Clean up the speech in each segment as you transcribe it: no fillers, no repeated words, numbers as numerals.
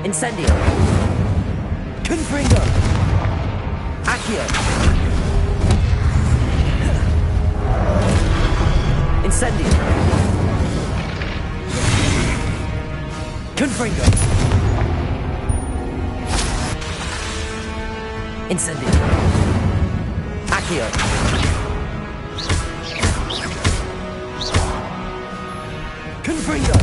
Incendio. Confringo. Accio. Incendio. Confringo. Incendio. Accio. Confringo.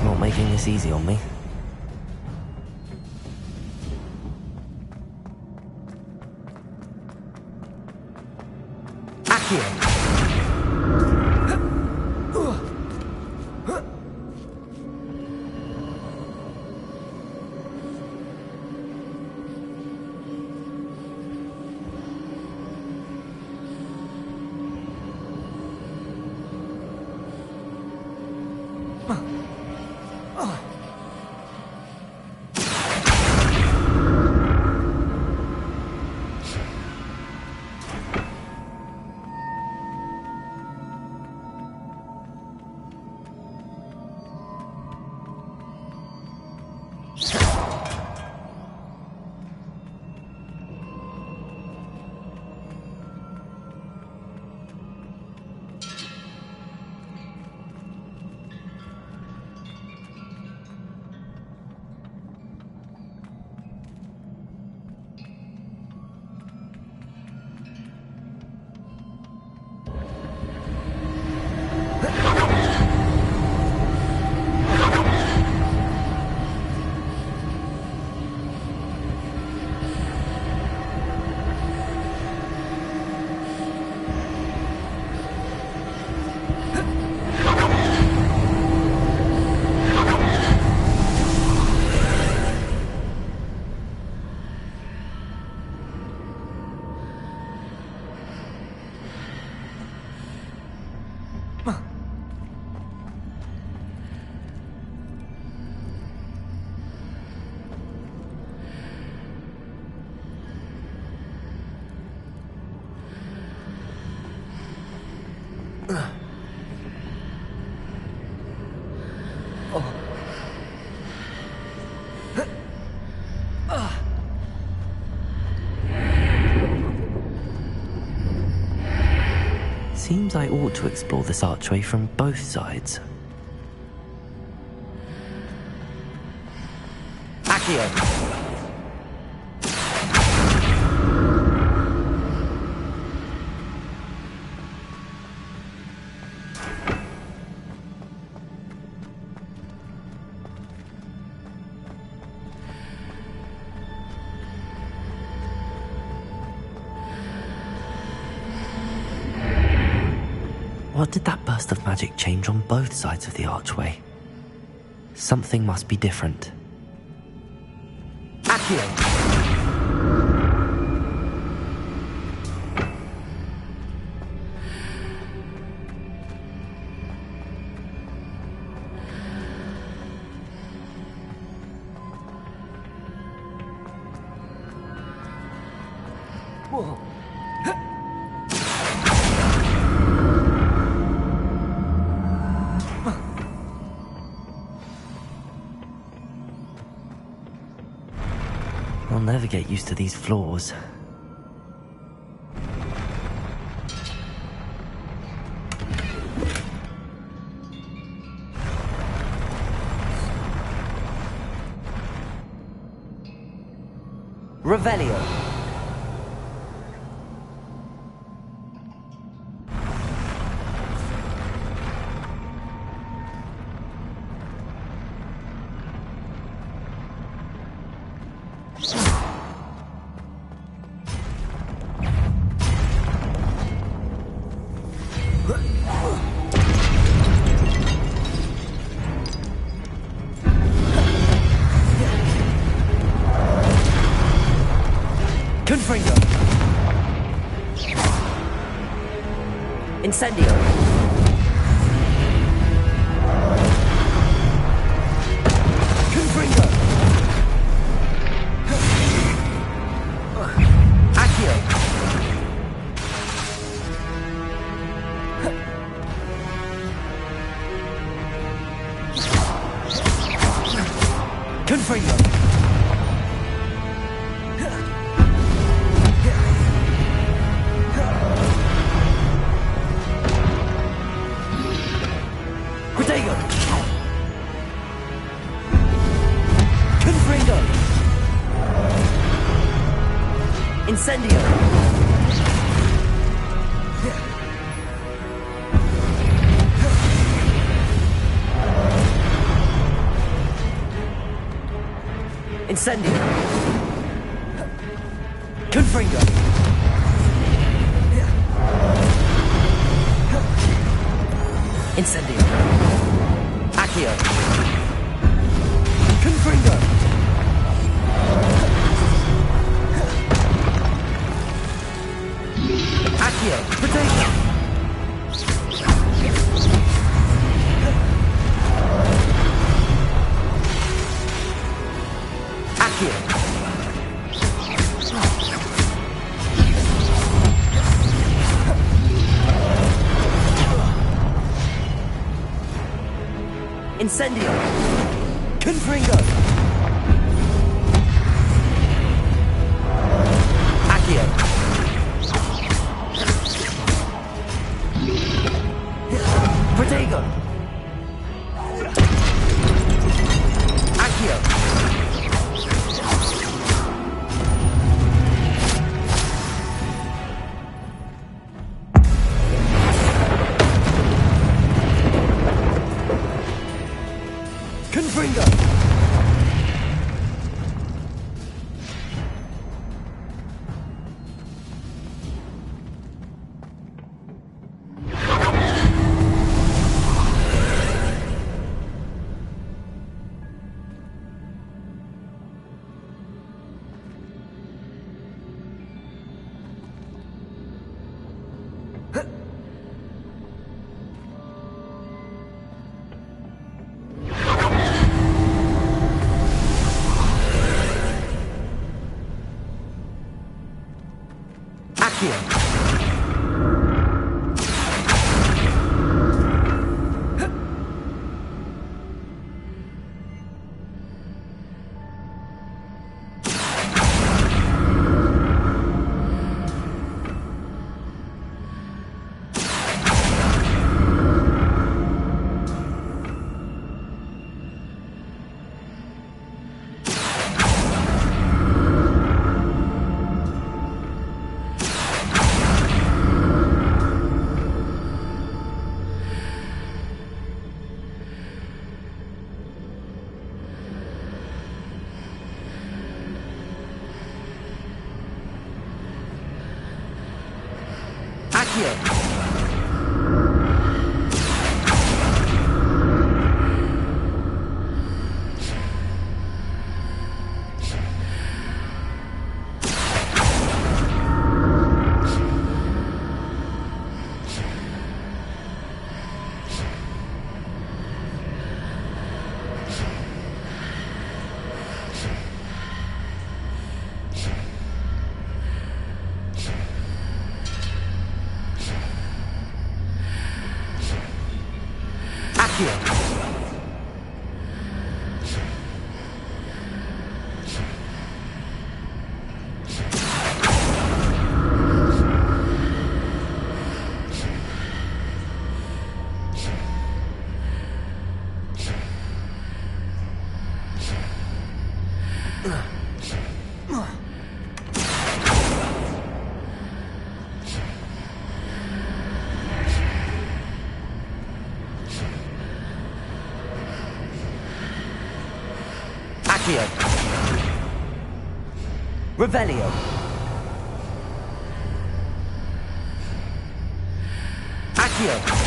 Not making this easy on me. Accio. Seems I ought to explore this archway from both sides. Accio. What did that burst of magic change on both sides of the archway? Something must be different. Accio. Whoa. I'll never get used to these floors. Revelio. Confringo. Incendio. Incendio! Incendio! Confringo! Incendio! Accio! Confringo! Accio! Protego! Accio! Incendio! Confringo! Accio! Protego! Accio! Confringo! Accio! Accio! Accio! Accio! Revelio! Accio!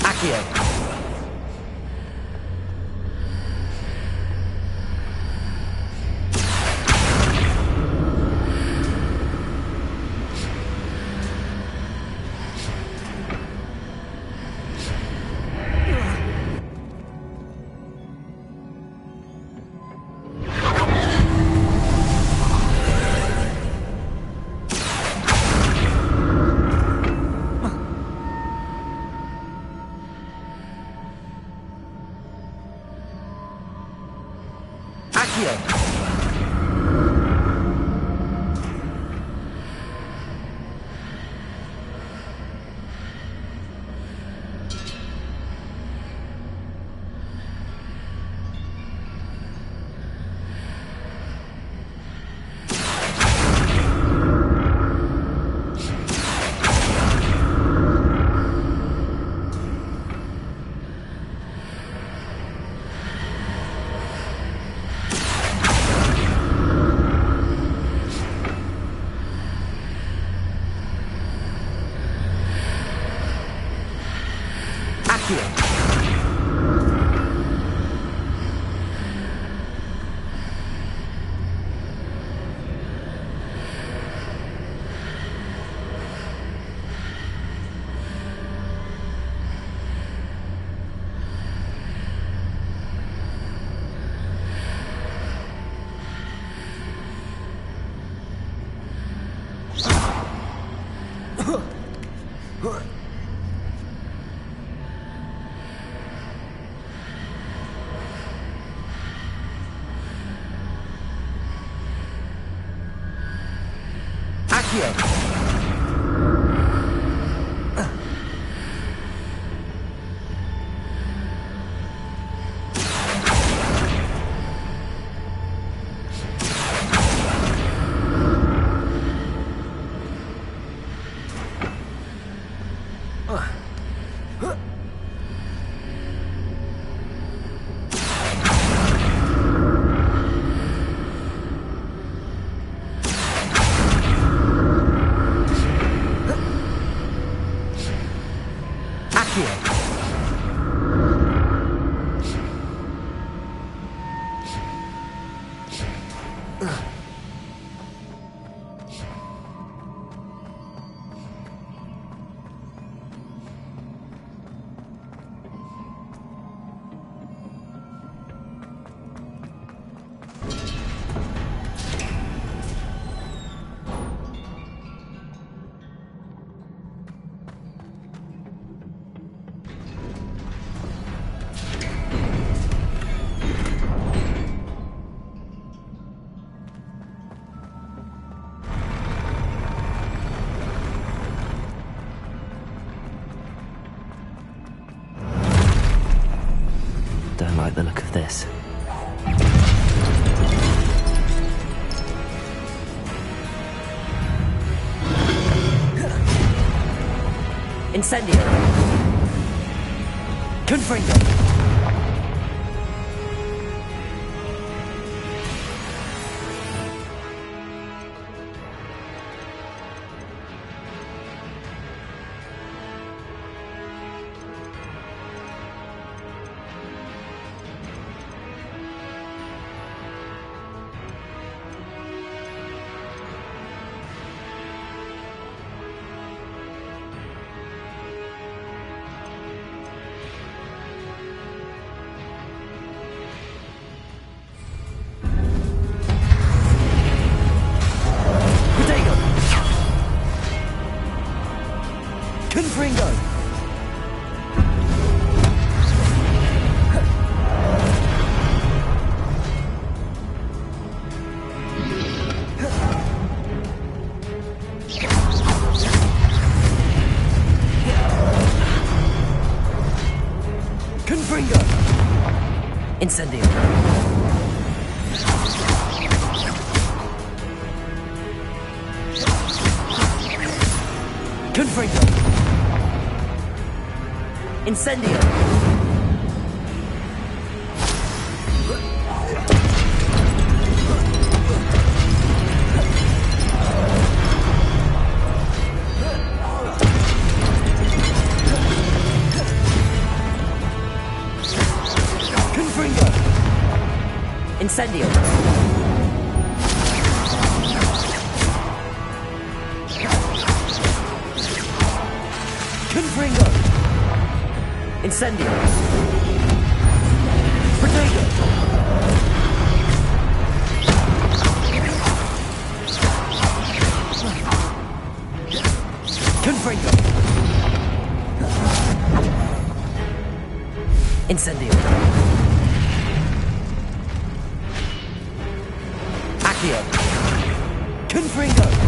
Accio! Accio. Don't like the look of this. Incendio. Confringo. Confringo! Confringo! Incendio! Confringo! Incendio! Confringo! Incendio! Confringo! Incendio! Protego! Confringo! Incendio! Accio. Confringo.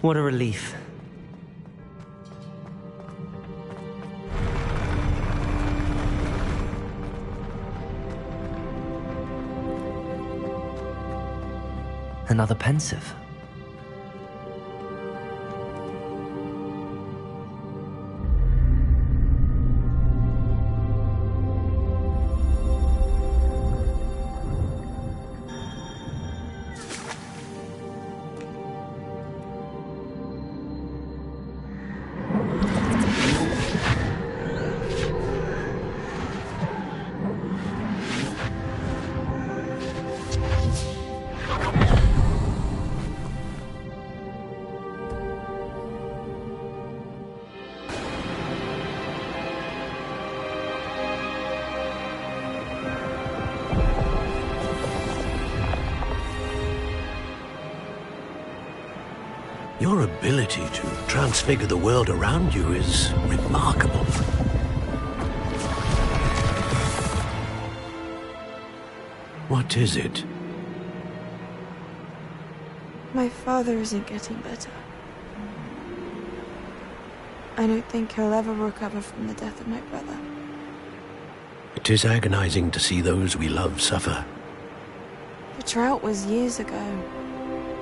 What a relief. Another pensive. Your ability to transfigure the world around you is remarkable. What is it? My father isn't getting better. I don't think he'll ever recover from the death of my brother. It is agonizing to see those we love suffer. The drought was years ago,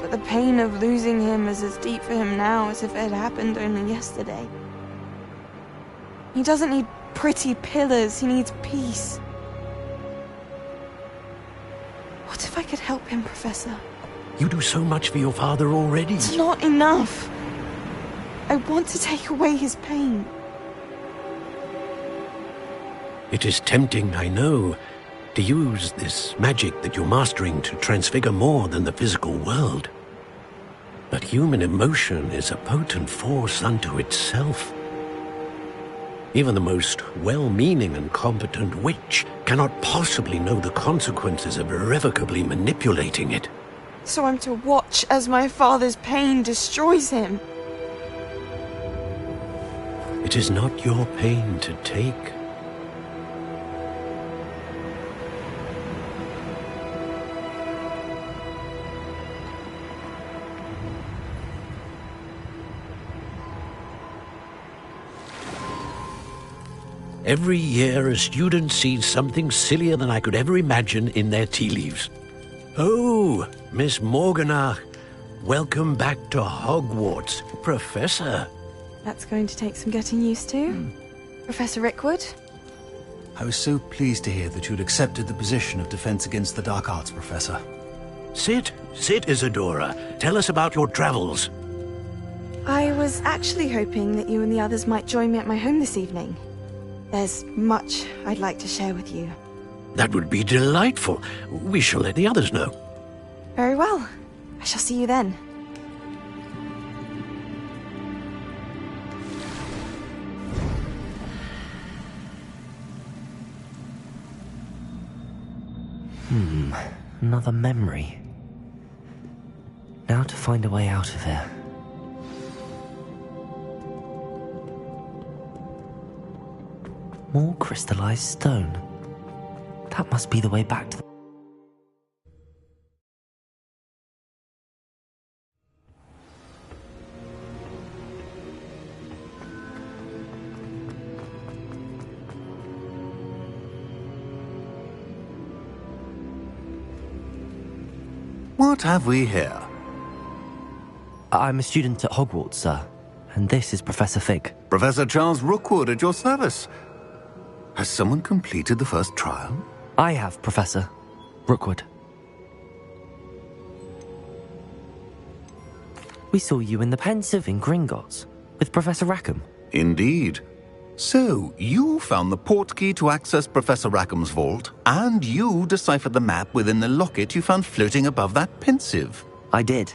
but the pain of losing him is as deep for him now as if it had happened only yesterday. He doesn't need pretty pillars, he needs peace. What if I could help him, Professor? You do so much for your father already. It's not enough. I want to take away his pain. It is tempting, I know, to use this magic that you're mastering to transfigure more than the physical world. But human emotion is a potent force unto itself. Even the most well-meaning and competent witch cannot possibly know the consequences of irrevocably manipulating it. So I'm to watch as my father's pain destroys him. It is not your pain to take. Every year, a student sees something sillier than I could ever imagine in their tea leaves. Oh, Miss Morganach, welcome back to Hogwarts, Professor. That's going to take some getting used to. Professor Rickwood? I was so pleased to hear that you'd accepted the position of Defense Against the Dark Arts, Professor. Sit, Isadora. Tell us about your travels. I was actually hoping that you and the others might join me at my home this evening. There's much I'd like to share with you. That would be delightful. We shall let the others know. Very well. I shall see you then. Another memory. Now to find a way out of here. More crystallized stone. That must be the way back to the... What have we here? I'm a student at Hogwarts, sir. And this is Professor Fig. Professor Charles Rookwood at your service. Has someone completed the first trial? I have, Professor Rookwood. We saw you in the Pensive in Gringotts with Professor Rackham. Indeed. So, you found the portkey to access Professor Rackham's vault, and you deciphered the map within the locket you found floating above that Pensive. I did.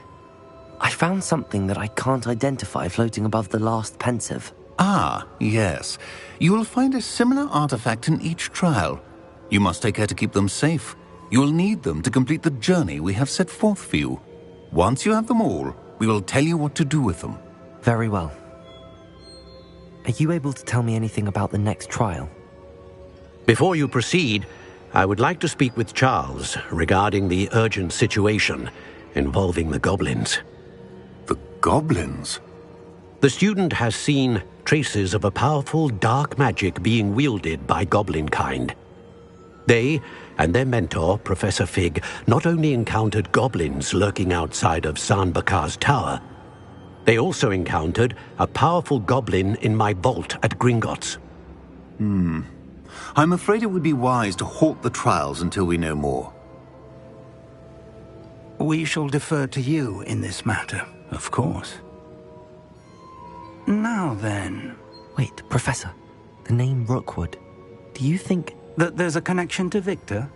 I found something that I can't identify floating above the last Pensive. Ah, yes. You will find a similar artifact in each trial. You must take care to keep them safe. You will need them to complete the journey we have set forth for you. Once you have them all, we will tell you what to do with them. Very well. Are you able to tell me anything about the next trial? Before you proceed, I would like to speak with Charles regarding the urgent situation involving the goblins. The goblins? The student has seen traces of a powerful dark magic being wielded by goblin kind. They and their mentor, Professor Fig, not only encountered goblins lurking outside of Sanbakar's tower, they also encountered a powerful goblin in my vault at Gringotts. I'm afraid it would be wise to halt the trials until we know more. We shall defer to you in this matter, of course. Now then... Wait, Professor. The name Rookwood. Do you think... that there's a connection to Victor?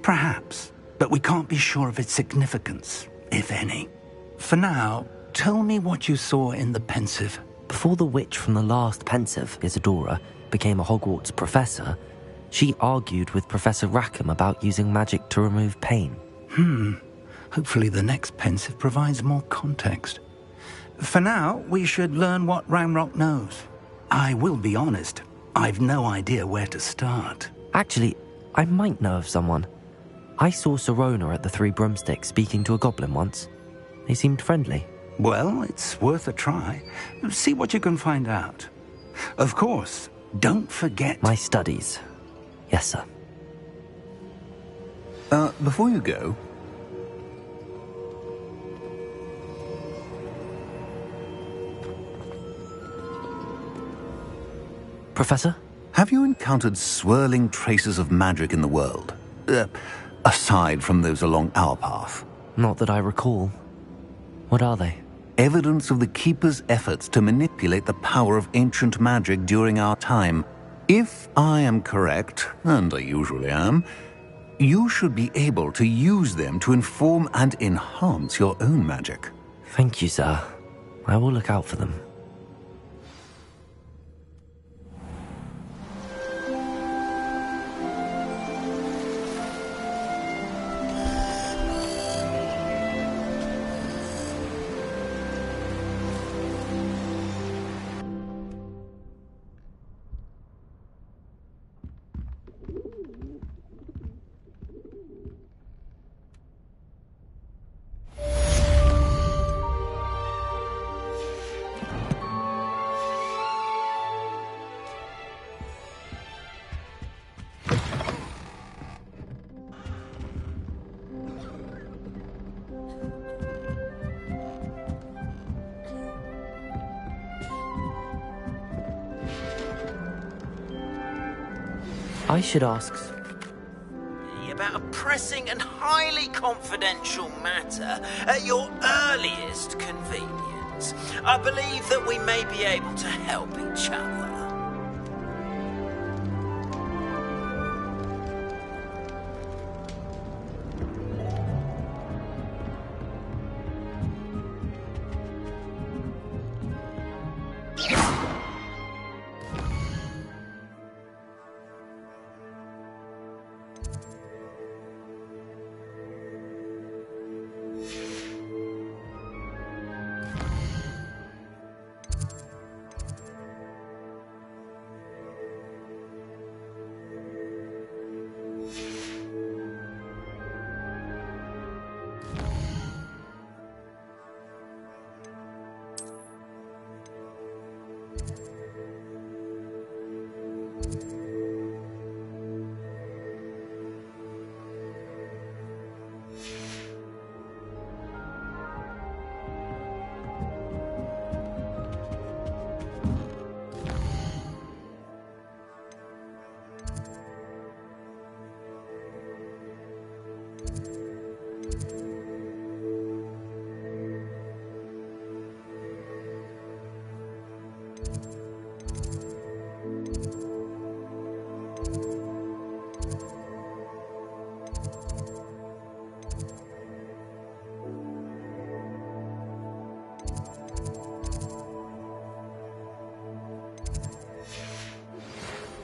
Perhaps, but we can't be sure of its significance, if any. For now, tell me what you saw in the Pensive. Before the witch from the last Pensive, Isadora, became a Hogwarts professor, she argued with Professor Rackham about using magic to remove pain. Hopefully the next Pensive provides more context. For now, we should learn what Ranrock knows. I will be honest, I've no idea where to start. Actually, I might know of someone. I saw Sirona at the Three Broomsticks speaking to a goblin once. They seemed friendly. Well, it's worth a try. See what you can find out. Of course, don't forget... My studies. Yes, sir. Before you go... Professor? Have you encountered swirling traces of magic in the world? Aside from those along our path? Not that I recall. What are they? Evidence of the Keeper's efforts to manipulate the power of ancient magic during our time. If I am correct, and I usually am, you should be able to use them to inform and enhance your own magic. Thank you, sir. I will look out for them. I should ask... about a pressing and highly confidential matter at your earliest convenience. I believe that we may be able to help each other.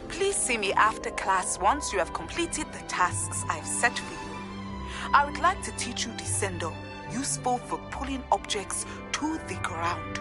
Please see me after class once you have completed the tasks I've set for you. I would like to teach you Descendo, useful for pulling objects to the ground.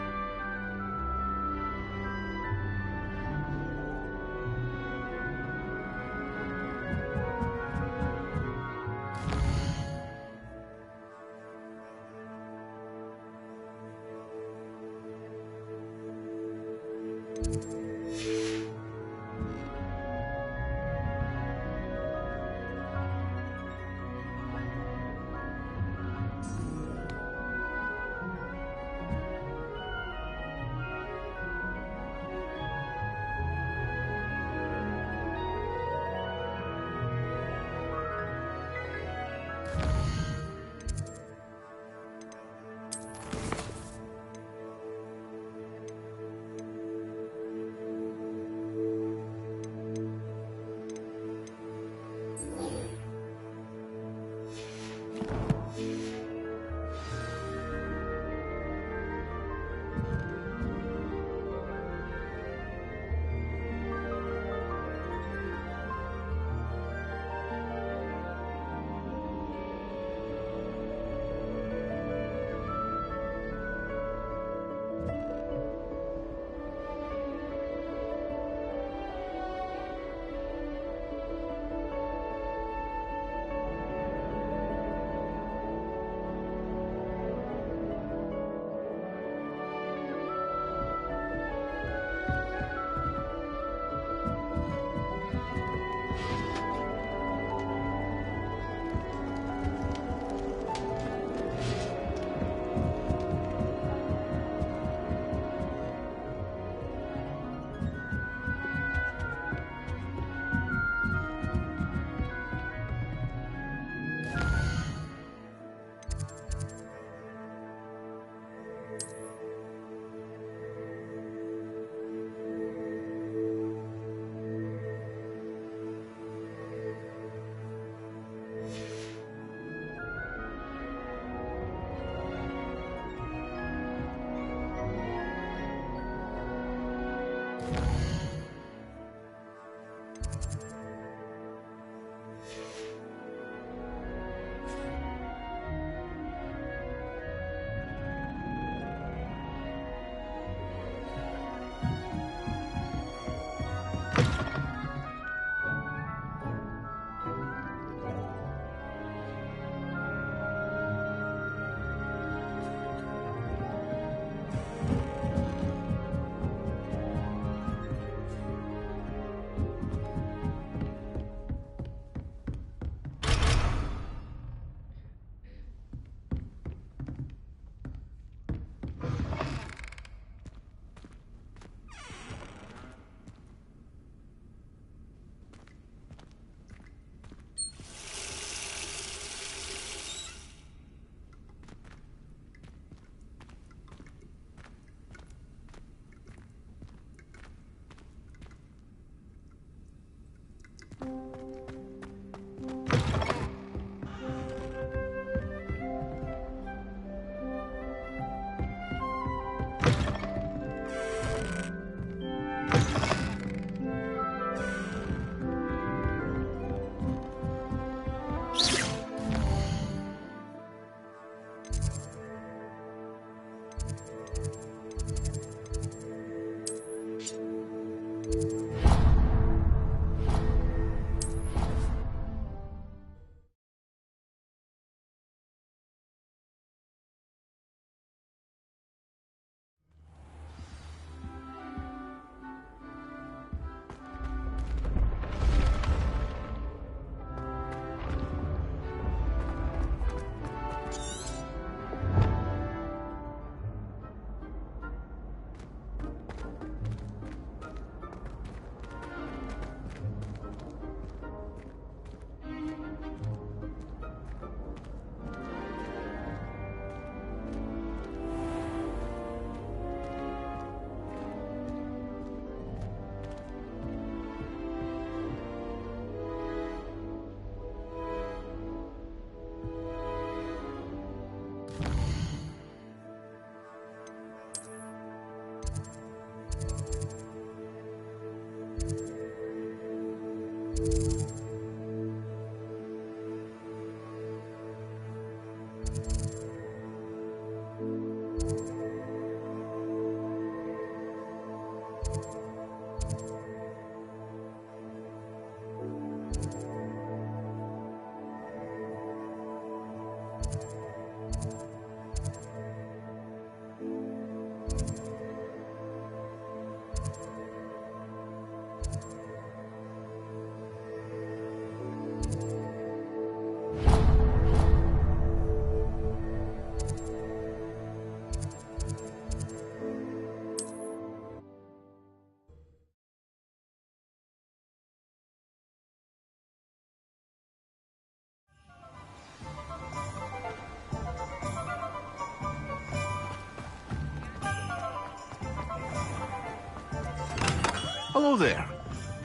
Hello there.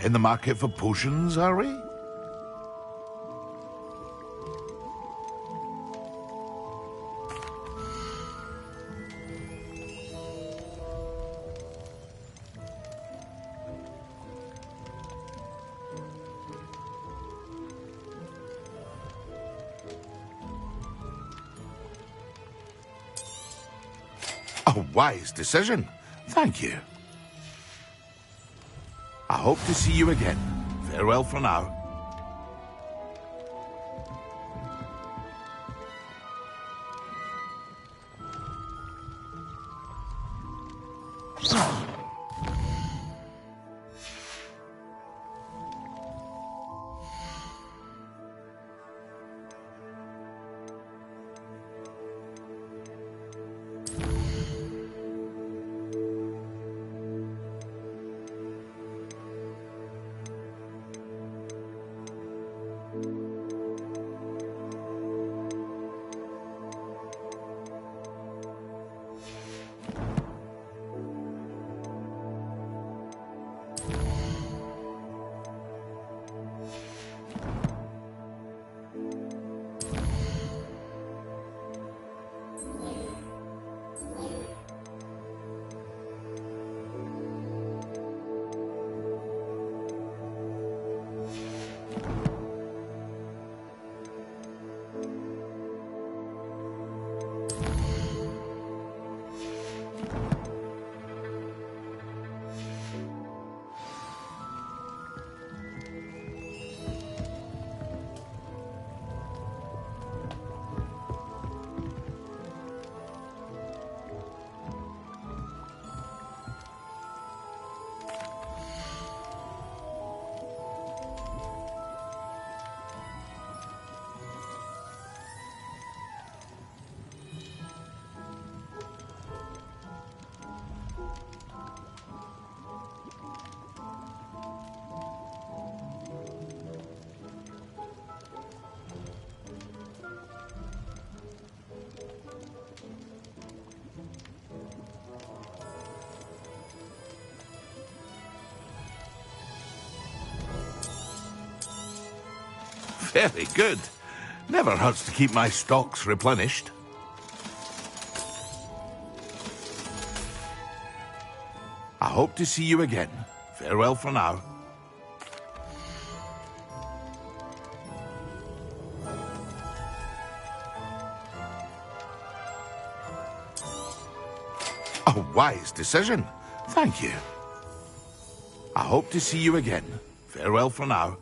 In the market for potions, are we? A wise decision. Thank you. I hope to see you again. Farewell for now. Very good. Never hurts to keep my stocks replenished. I hope to see you again. Farewell for now. A wise decision. Thank you. I hope to see you again. Farewell for now.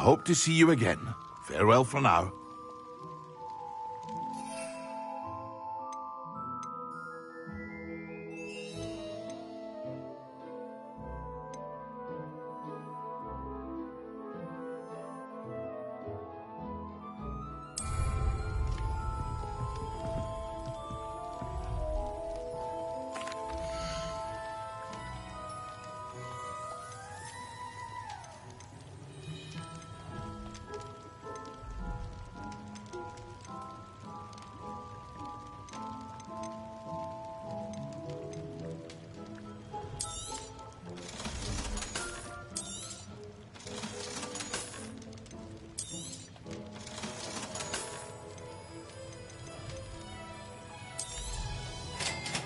hope to see you again. Farewell for now.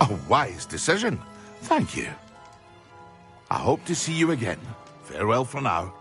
A wise decision. Thank you. I hope to see you again. Farewell for now.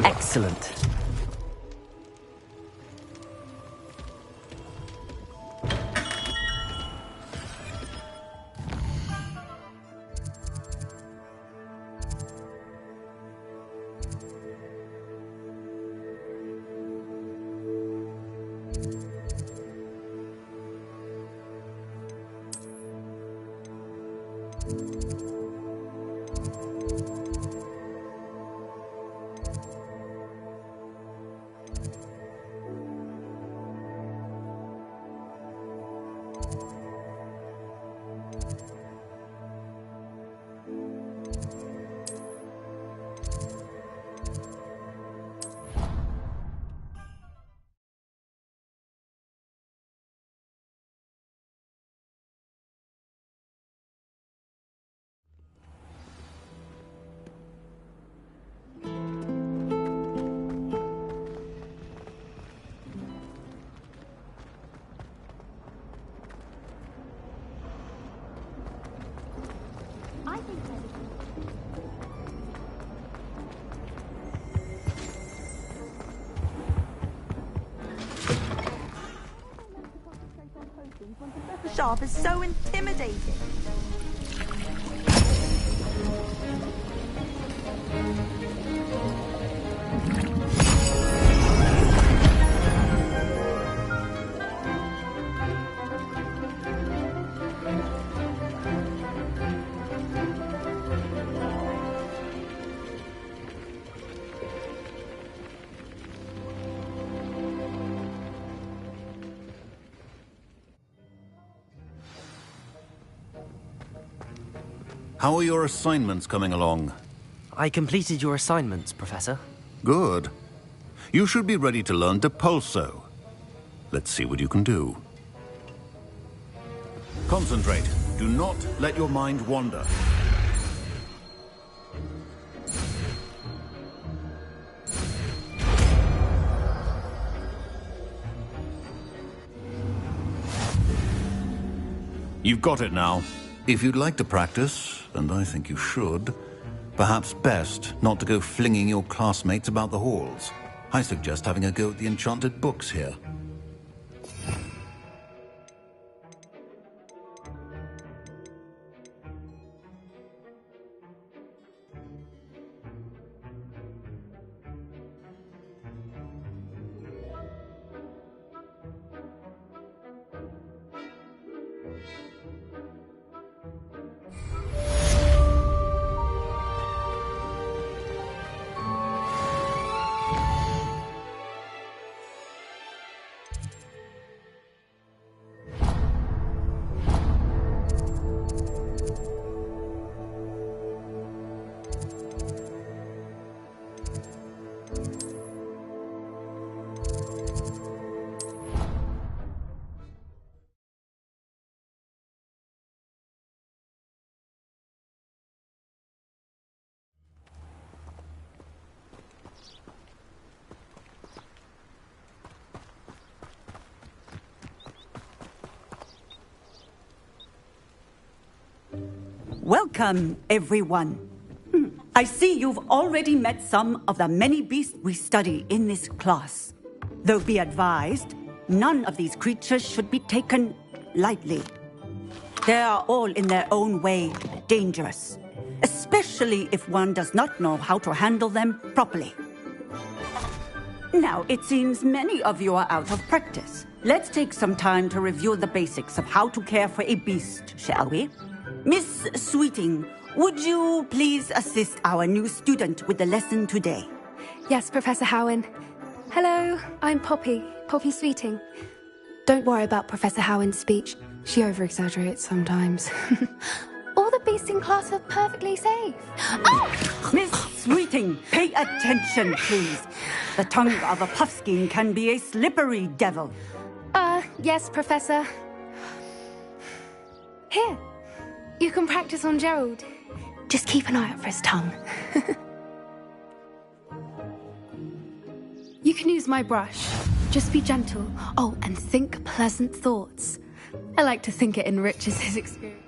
Excellent. Sharp is so intimidating. How are your assignments coming along? I completed your assignments, Professor. Good. You should be ready to learn Depulso. Let's see what you can do. Concentrate. Do not let your mind wander. You've got it now. If you'd like to practice, and I think you should, perhaps best not to go flinging your classmates about the halls. I suggest having a go at the enchanted books here. Welcome, everyone. I see you've already met some of the many beasts we study in this class. Though be advised, none of these creatures should be taken lightly. They are all in their own way dangerous, especially if one does not know how to handle them properly. Now, it seems many of you are out of practice. Let's take some time to review the basics of how to care for a beast, shall we? Miss Sweeting, would you please assist our new student with the lesson today? Yes, Professor Howen. Hello, I'm Poppy Sweeting. Don't worry about Professor Howen's speech. She over-exaggerates sometimes. All the beasts in class are perfectly safe. Oh! Miss Sweeting, pay attention, please. The tongue of a puffskein can be a slippery devil. Yes, Professor. Here, you can practice on Gerald. Just keep an eye out for his tongue. You can use my brush. Just be gentle. Oh, and think pleasant thoughts. I like to think it enriches his experience.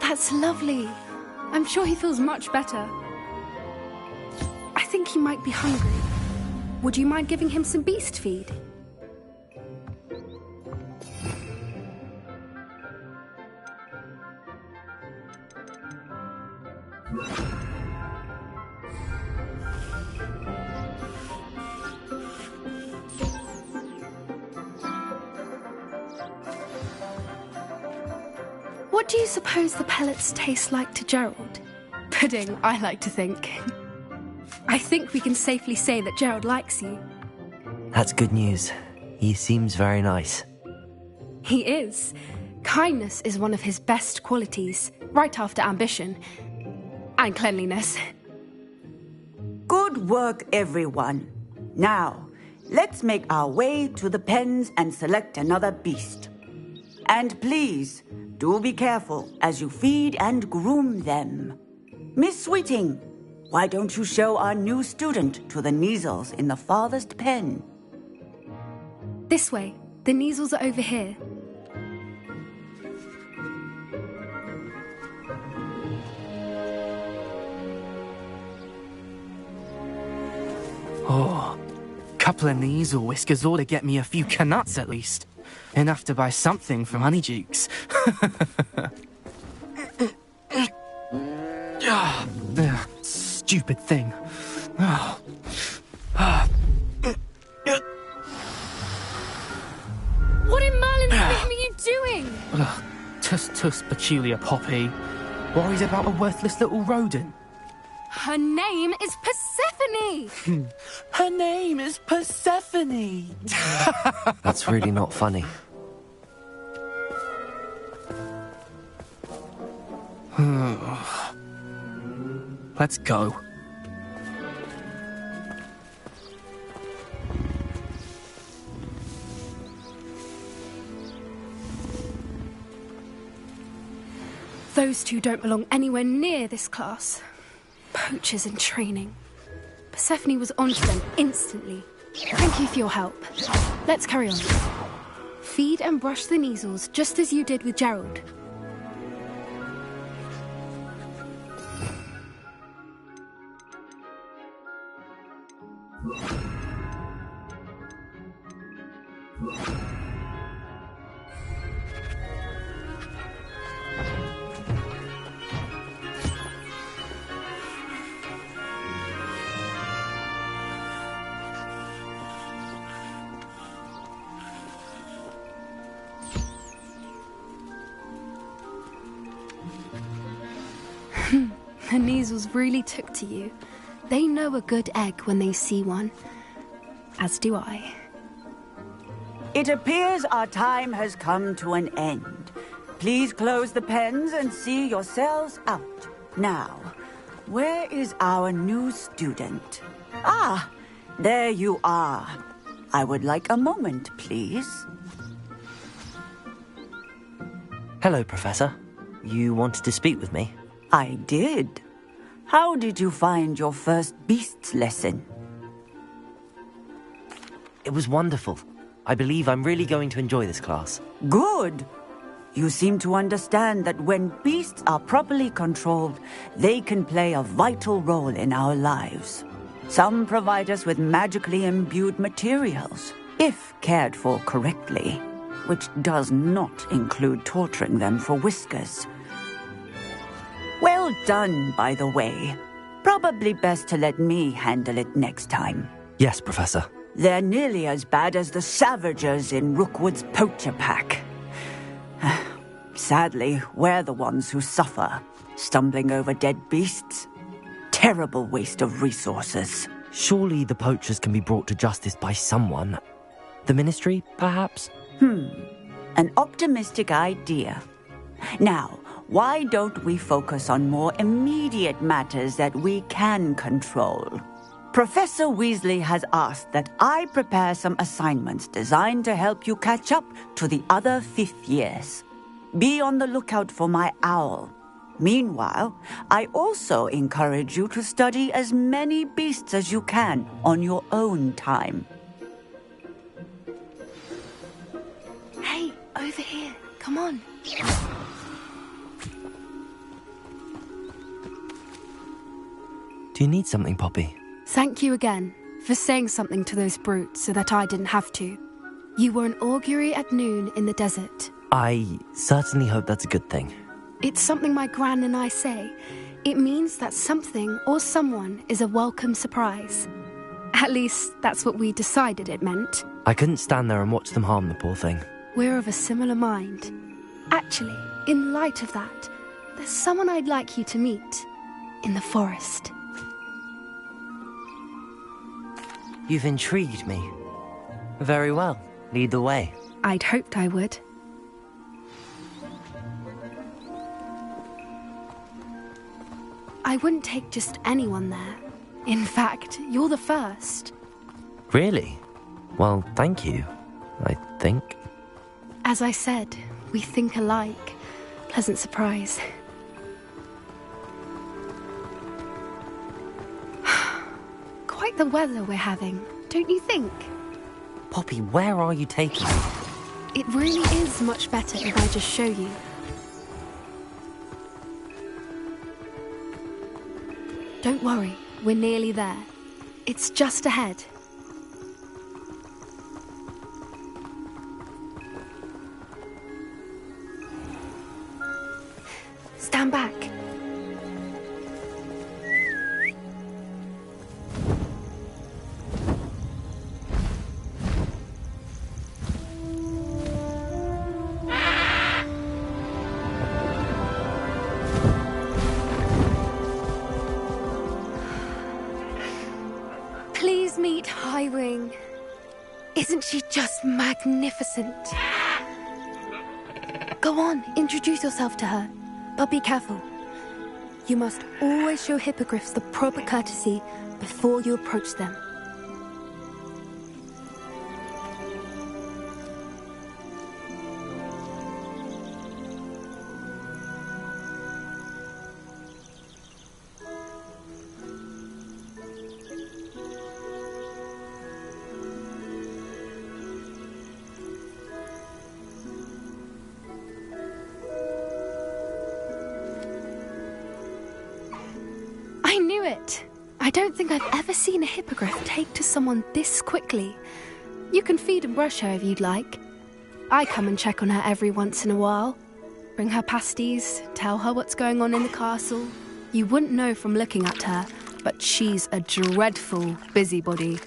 That's lovely. I'm sure he feels much better. I think he might be hungry. Would you mind giving him some beast feed? What do you suppose the pellets taste like to Gerald? Pudding, I like to think. I think we can safely say that Gerald likes you. That's good news. He seems very nice. He is. Kindness is one of his best qualities, right after ambition. And cleanliness. Good work, everyone. Now, let's make our way to the pens and select another beast. And please, do be careful as you feed and groom them. Miss Sweeting, why don't you show our new student to the Kneazles in the farthest pen? This way. The Kneazles are over here. Oh, couple of Kneazle whiskers ought to get me a few canuts at least. Enough to buy something from Honeydukes. Stupid thing. What in Merlin's name are you doing? Tuss, peculiar Poppy. Worries about a worthless little rodent. Her name is Persephone! Her name is Persephone! That's really not funny. Let's go. Those two don't belong anywhere near this class. Poachers in training. Persephone was onto them instantly. Thank you for your help. Let's carry on. Feed and brush the Kneazles just as you did with Gerald. The Kneazles really took to you. They know a good egg when they see one. As do I. It appears our time has come to an end. Please close the pens and see yourselves out. Now, where is our new student? Ah, there you are. I would like a moment, please. Hello, Professor. You wanted to speak with me? I did. How did you find your first beasts lesson? It was wonderful. I believe I'm really going to enjoy this class. Good. You seem to understand that when beasts are properly controlled, they can play a vital role in our lives. Some provide us with magically imbued materials, if cared for correctly, which does not include torturing them for whiskers. Well done, by the way. Probably best to let me handle it next time. Yes, Professor. They're nearly as bad as the Savagers in Rookwood's poacher pack. Sadly, we're the ones who suffer, stumbling over dead beasts. Terrible waste of resources. Surely the poachers can be brought to justice by someone. The Ministry, perhaps? An optimistic idea. Now, why don't we focus on more immediate matters that we can control? Professor Weasley has asked that I prepare some assignments designed to help you catch up to the other fifth years. Be on the lookout for my owl. Meanwhile, I also encourage you to study as many beasts as you can on your own time. Hey, over here. Come on. Do you need something, Poppy? Thank you again for saying something to those brutes so that I didn't have to. You were an augury at noon in the desert. I certainly hope that's a good thing. It's something my gran and I say. It means that something or someone is a welcome surprise. At least, that's what we decided it meant. I couldn't stand there and watch them harm the poor thing. We're of a similar mind. Actually, in light of that, there's someone I'd like you to meet. In the forest. You've intrigued me. Very well. Lead the way. I'd hoped I would. I wouldn't take just anyone there. In fact, you're the first. Really? Well, thank you, I think. As I said, we think alike. Pleasant surprise. Quite the weather we're having, don't you think? Poppy, where are you taking me? It really is much better if I just show you. Don't worry, we're nearly there. It's just ahead. Stand back. Please meet Highwing. Isn't she just magnificent? Go on, introduce yourself to her. But be careful. You must always show hippogriffs the proper courtesy before you approach them. I knew it! I don't think I've ever seen a hippogriff take to someone this quickly. You can feed and brush her if you'd like. I come and check on her every once in a while. Bring her pasties, tell her what's going on in the castle. You wouldn't know from looking at her, but she's a dreadful busybody.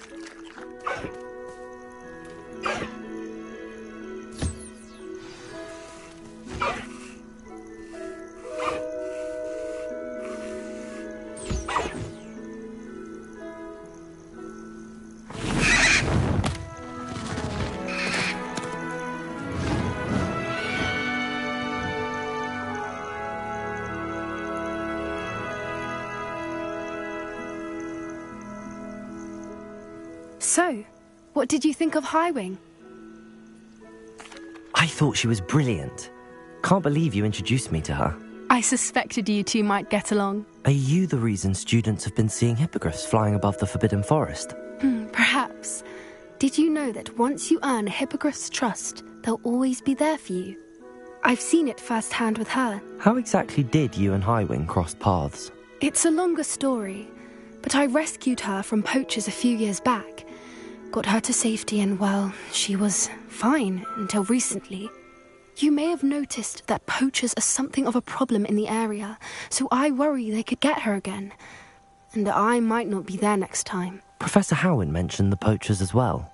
So, What did you think of Highwing? I thought she was brilliant. Can't believe you introduced me to her. I suspected you two might get along. Are you the reason students have been seeing hippogriffs flying above the Forbidden Forest? Perhaps. Did you know that once you earn a hippogriff's trust, they'll always be there for you? I've seen it firsthand with her. How exactly did you and Highwing cross paths? It's a longer story, but I rescued her from poachers a few years back. Got her to safety and, well, she was fine until recently. You may have noticed that poachers are something of a problem in the area, so I worry they could get her again. And I might not be there next time. Professor Howin mentioned the poachers as well.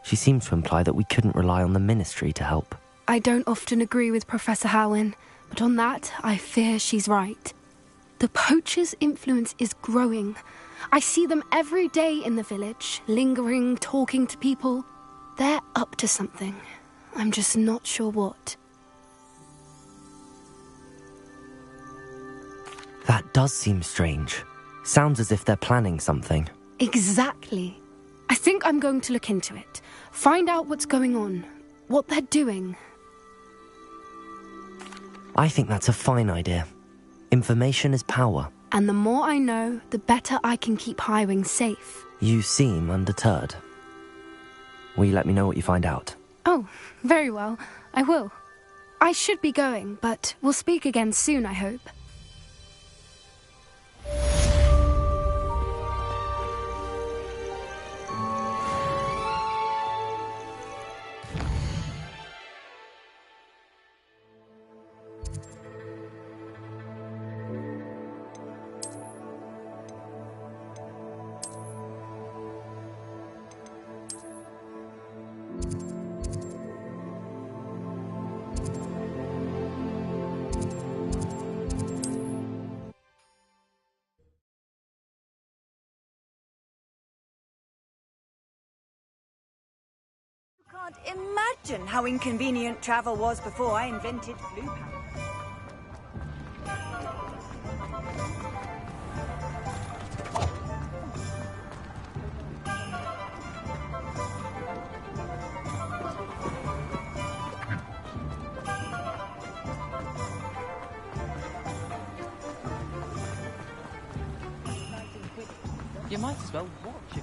She seemed to imply that we couldn't rely on the Ministry to help. I don't often agree with Professor Howin, but on that, I fear she's right. The poachers' influence is growing. I see them every day in the village, lingering, talking to people. They're up to something. I'm just not sure what. That does seem strange. Sounds as if they're planning something. Exactly. I think I'm going to look into it. Find out what's going on. What they're doing. I think that's a fine idea. Information is power. And the more I know, the better I can keep Highwing safe. You seem undeterred. Will you let me know what you find out? Oh, very well. I will. I should be going, but we'll speak again soon, I hope. Can't imagine how inconvenient travel was before I invented blue power. You might as well watch it.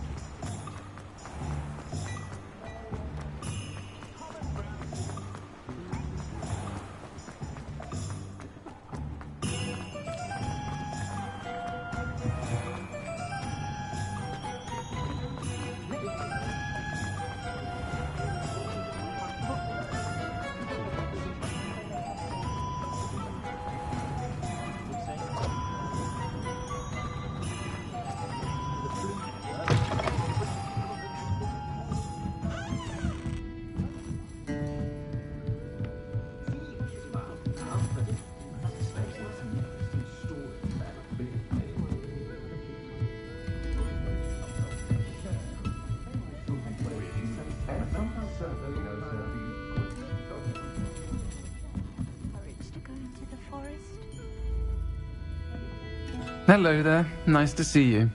Hello there. Nice to see you.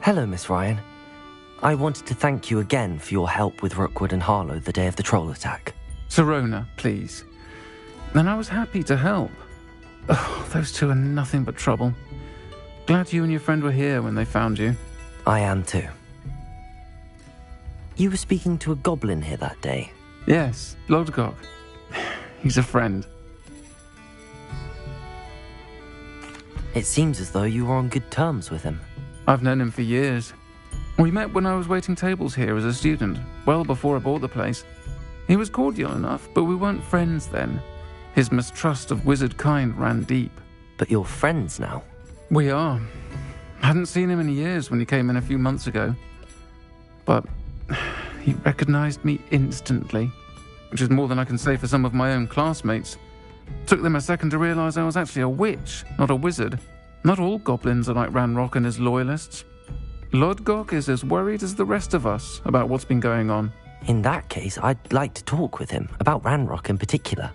Hello, Miss Ryan. I wanted to thank you again for your help with Rookwood and Harlow the day of the troll attack. Serona, please. And I was happy to help. Oh, those two are nothing but trouble. Glad you and your friend were here when they found you. I am too. You were speaking to a goblin here that day? Yes, Lodgok. He's a friend. It seems as though you were on good terms with him. I've known him for years. We met when I was waiting tables here as a student, well before I bought the place. He was cordial enough, but we weren't friends then. His mistrust of wizard kind ran deep. But you're friends now? We are. Hadn't seen him in years when he came in a few months ago. But he recognized me instantly, which is more than I can say for some of my own classmates. Took them a second to realize I was actually a witch, not a wizard. Not all goblins are like Ranrock and his loyalists. Lodgok is as worried as the rest of us about what's been going on. In that case, I'd like to talk with him, about Ranrock in particular.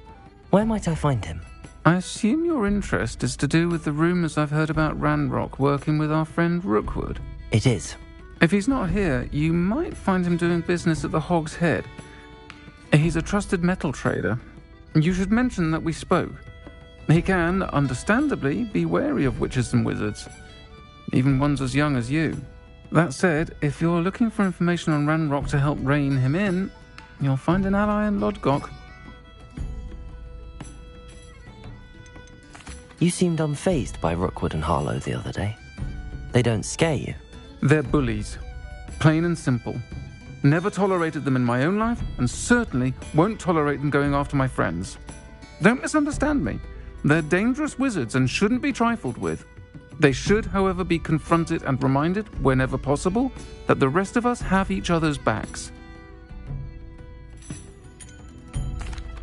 Where might I find him? I assume your interest is to do with the rumors I've heard about Ranrock working with our friend Rookwood. It is. If he's not here, you might find him doing business at the Hog's Head. He's a trusted metal trader. You should mention that we spoke. He can, understandably, be wary of witches and wizards, even ones as young as you. That said, if you're looking for information on Ranrock to help rein him in, you'll find an ally in Lodgok. You seemed unfazed by Rookwood and Harlow the other day. They don't scare you. They're bullies. Plain and simple. Never tolerated them in my own life, and certainly won't tolerate them going after my friends. Don't misunderstand me. They're dangerous wizards and shouldn't be trifled with. They should, however, be confronted and reminded, whenever possible, that the rest of us have each other's backs.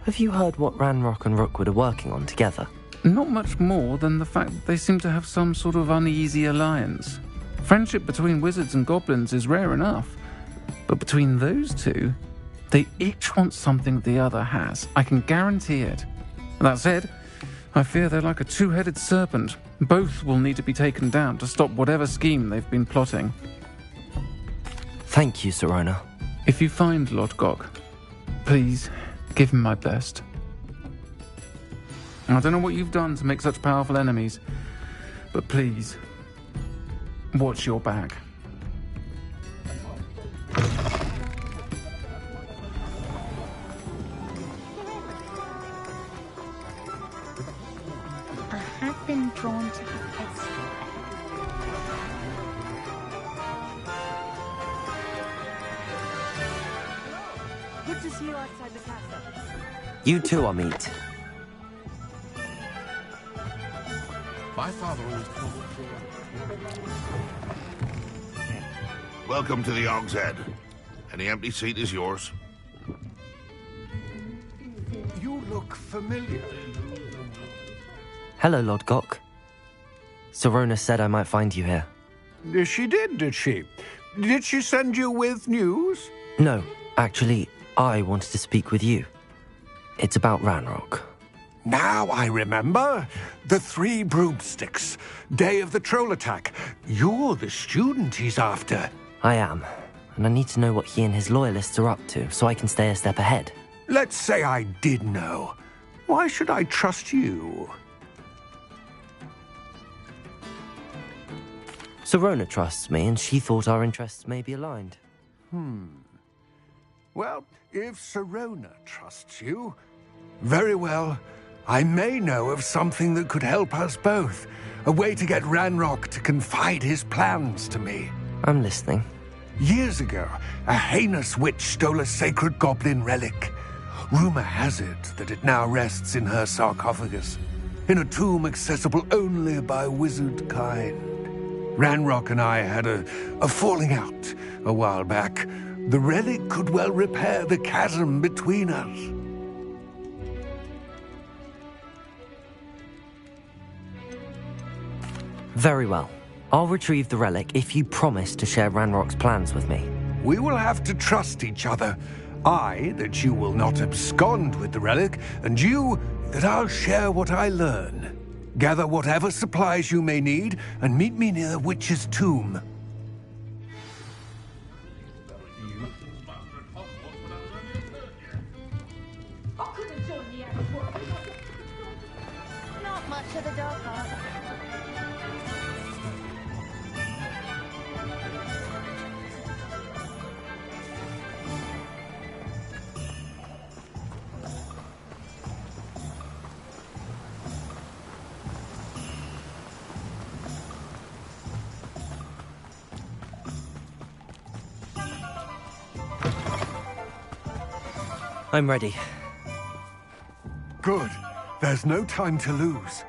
Have you heard what Ranrock and Rookwood are working on together? Not much more than the fact that they seem to have some sort of uneasy alliance. Friendship between wizards and goblins is rare enough, but between those two, they each want something the other has. I can guarantee it. That said, I fear they're like a two-headed serpent. Both will need to be taken down to stop whatever scheme they've been plotting. Thank you, Sirona. If you find Lodgok, please give him my best. I don't know what you've done to make such powerful enemies, but please, watch your back. I have been drawn to the pedestal. Good to see you outside the castle. You too, Amit. My father always called it. Welcome to the Hog's Head. Any empty seat is yours. You look familiar. Hello, Lodgok. Sirona said I might find you here. She did she? Did she send you with news? No, actually, I wanted to speak with you. It's about Ranrock. Now I remember. The 3 broomsticks. Day of the troll attack. You're the student he's after. I am, and I need to know what he and his loyalists are up to so I can stay a step ahead. Let's say I did know. Why should I trust you? Sirona trusts me, and she thought our interests may be aligned. Well, if Sirona trusts you, very well. I may know of something that could help us both. A way to get Ranrock to confide his plans to me. I'm listening. Years ago, a heinous witch stole a sacred goblin relic. Rumor has it that it now rests in her sarcophagus, in a tomb accessible only by wizard kind. Ranrock and I had a falling out a while back. The relic could well repair the chasm between us. Very well. I'll retrieve the relic if you promise to share Ranrock's plans with me. We will have to trust each other. I, that you will not abscond with the relic, and you, that I'll share what I learn. Gather whatever supplies you may need, and meet me near the witch's tomb. Not much of the dark art. I'm ready. Good. There's no time to lose.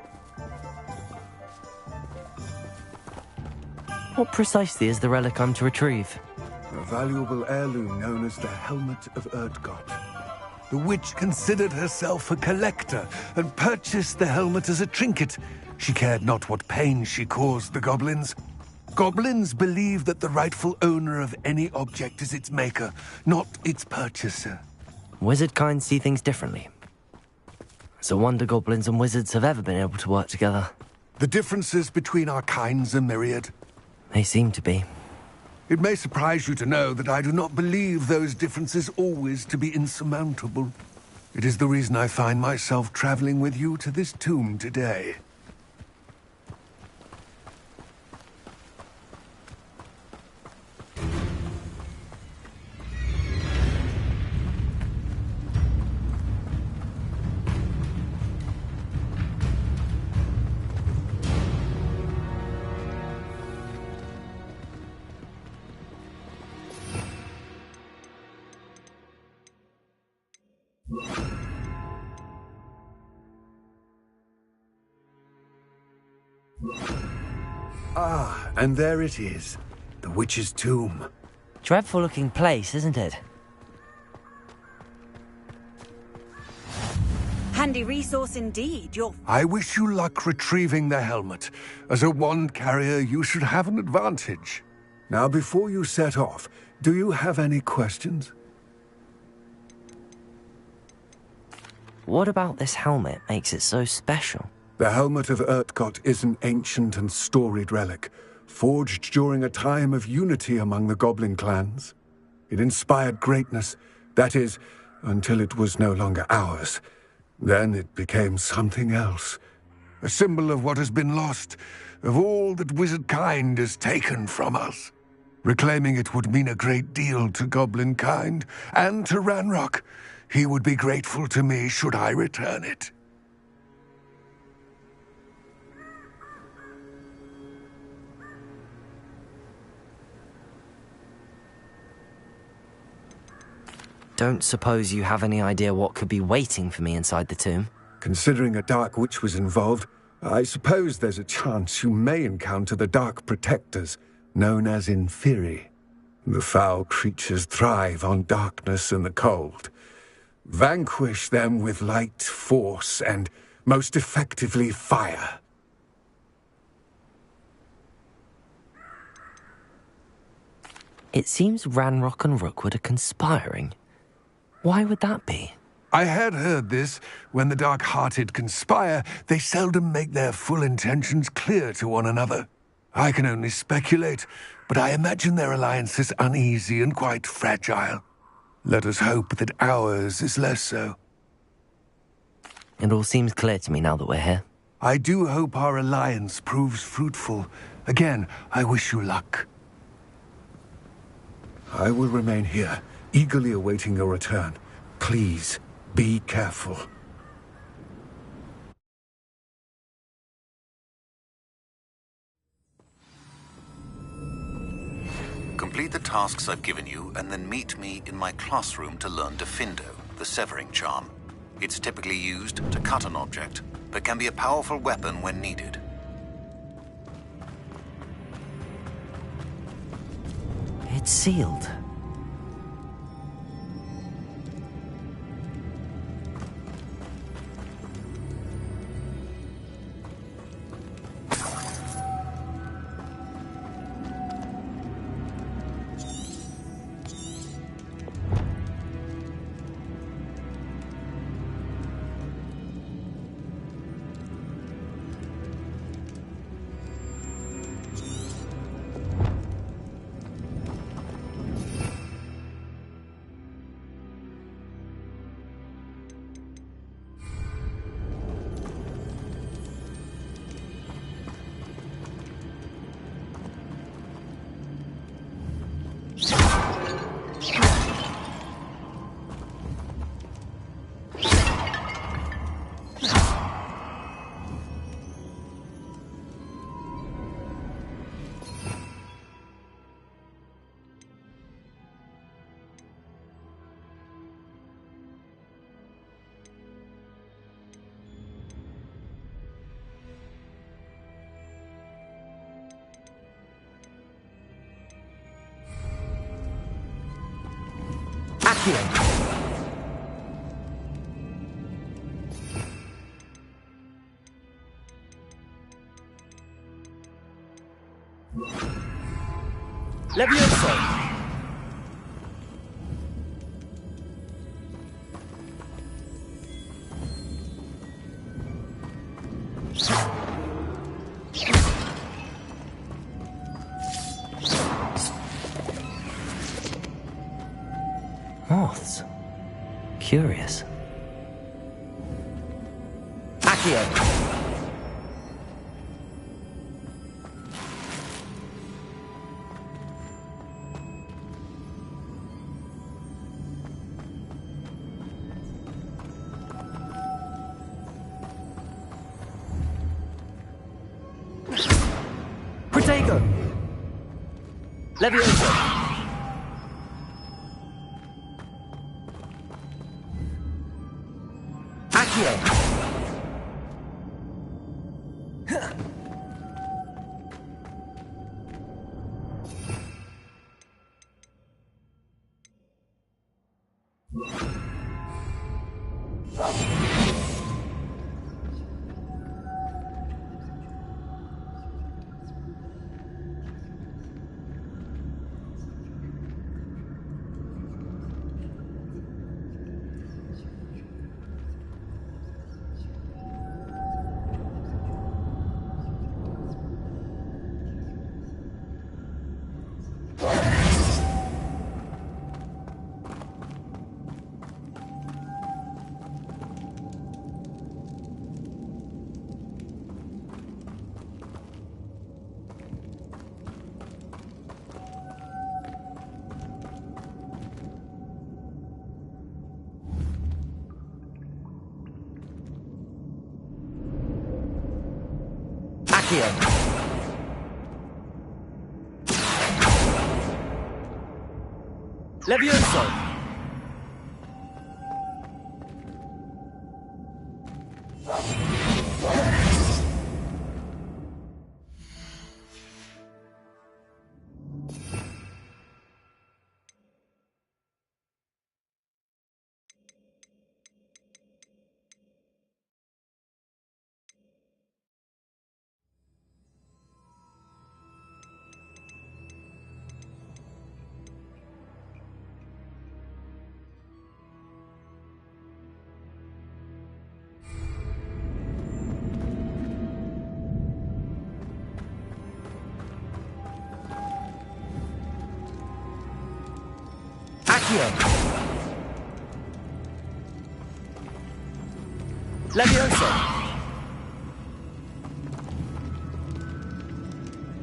What precisely is the relic I'm to retrieve? A valuable heirloom known as the Helmet of Erdgot. The witch considered herself a collector and purchased the helmet as a trinket. She cared not what pain she caused the goblins. Goblins believe that the rightful owner of any object is its maker, not its purchaser. Wizard kind see things differently. It's a wonder goblins and wizards have ever been able to work together. The differences between our kinds are myriad. They seem to be. It may surprise you to know that I do not believe those differences always to be insurmountable. It is the reason I find myself traveling with you to this tomb today. Ah, and there it is. The witch's tomb. Dreadful looking place, isn't it? Handy resource indeed. I wish you luck retrieving the helmet. As a wand carrier, you should have an advantage. Now, before you set off, do you have any questions? What about this helmet makes it so special? The helmet of Urtkot is an ancient and storied relic, forged during a time of unity among the goblin clans. It inspired greatness, that is, until it was no longer ours. Then it became something else. A symbol of what has been lost, of all that wizard kind is taken from us. Reclaiming it would mean a great deal to goblin kind, and to Ranrock. He would be grateful to me should I return it. Don't suppose you have any idea what could be waiting for me inside the tomb? Considering a Dark Witch was involved, I suppose there's a chance you may encounter the Dark Protectors, known as Inferi. The foul creatures thrive on darkness and the cold. Vanquish them with light, force, and, most effectively, fire. It seems Ranrock and Rookwood are conspiring. Why would that be? I had heard this. When the dark-hearted conspire, they seldom make their full intentions clear to one another. I can only speculate, but I imagine their alliance is uneasy and quite fragile. Let us hope that ours is less so. It all seems clear to me now that we're here. I do hope our alliance proves fruitful. Again, I wish you luck. I will remain here, eagerly awaiting your return. Please, be careful. Complete the tasks I've given you, and then meet me in my classroom to learn Defindo, the severing charm. It's typically used to cut an object, but can be a powerful weapon when needed. It's sealed. Levioso! moths. Curious. Accio! Protego! Levioso! Accio! Accio! Levioso! Levioso!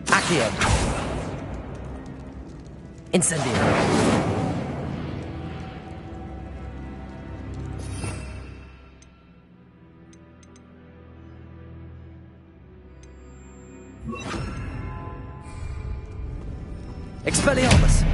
Accio! Incendio! Expelliarmus!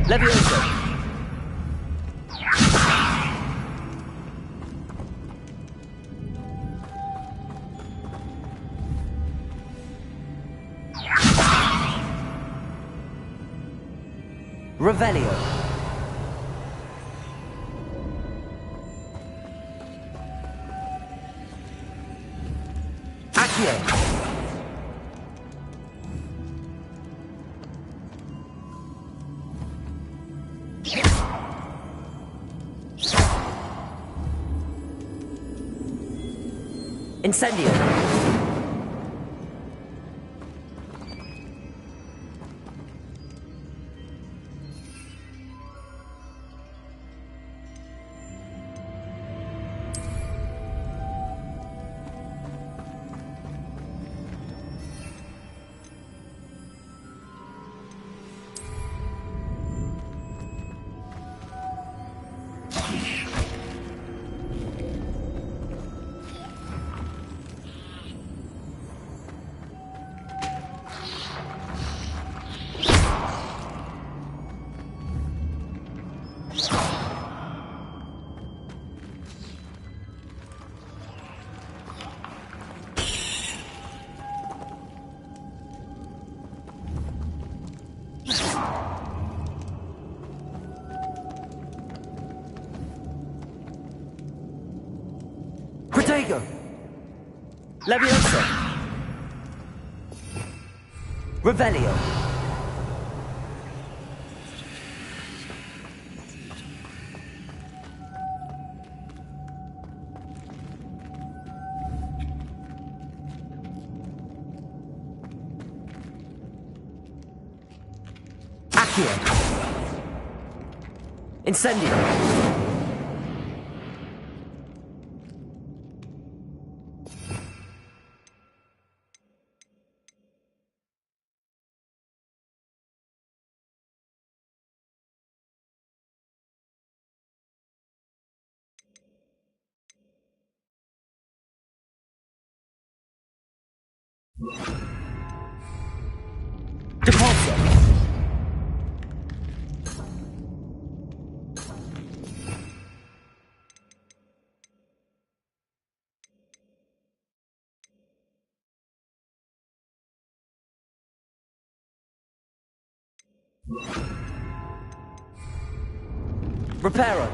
Levioso! Revelio! Accio! Incendio! Fuego! Leviosa! Revelio! Accio! Incendio! Depulso! Reparo!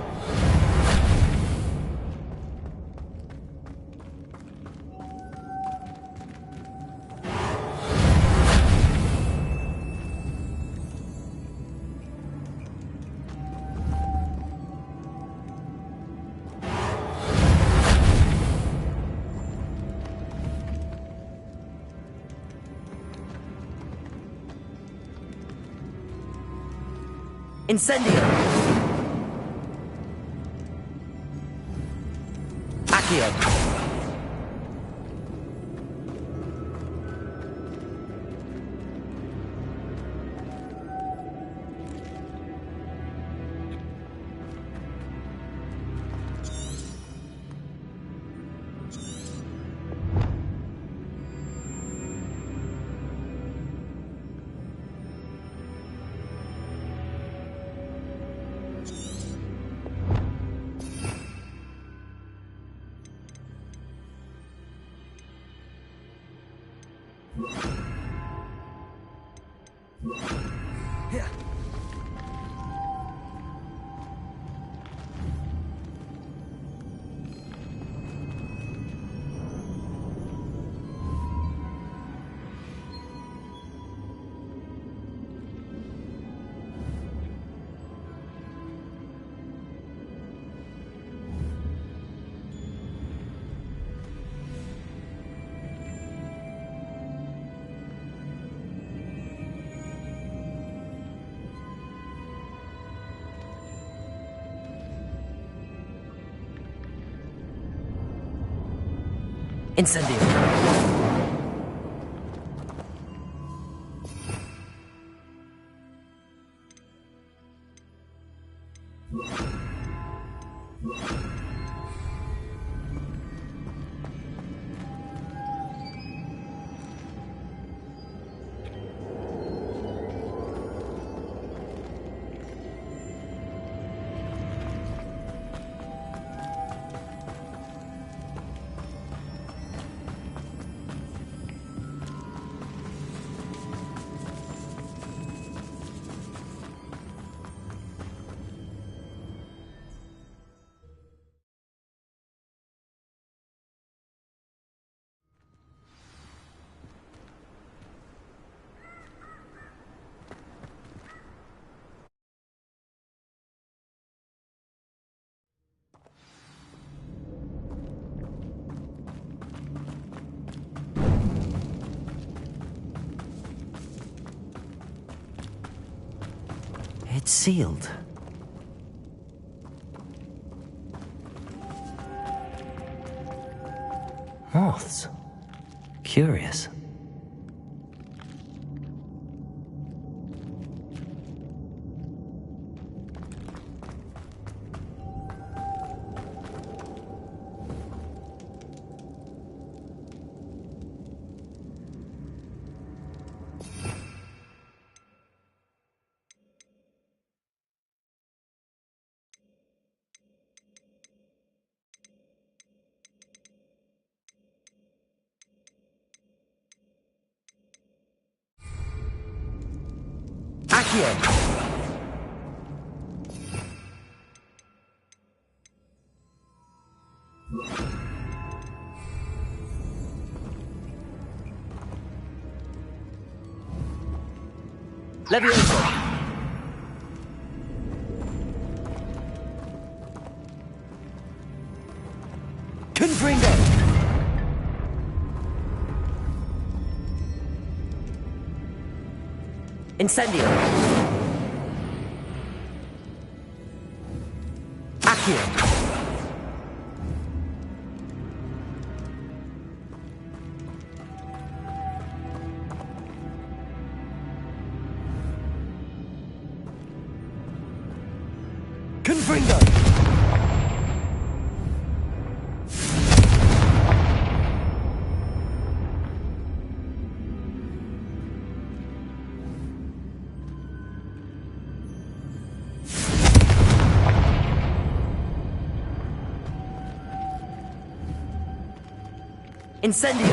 Incendio! Accio! Incendio! It's sealed. Moths. Curious. Accio! Levioso! Confringo! Incendio! Accio! Confringo! Incendio!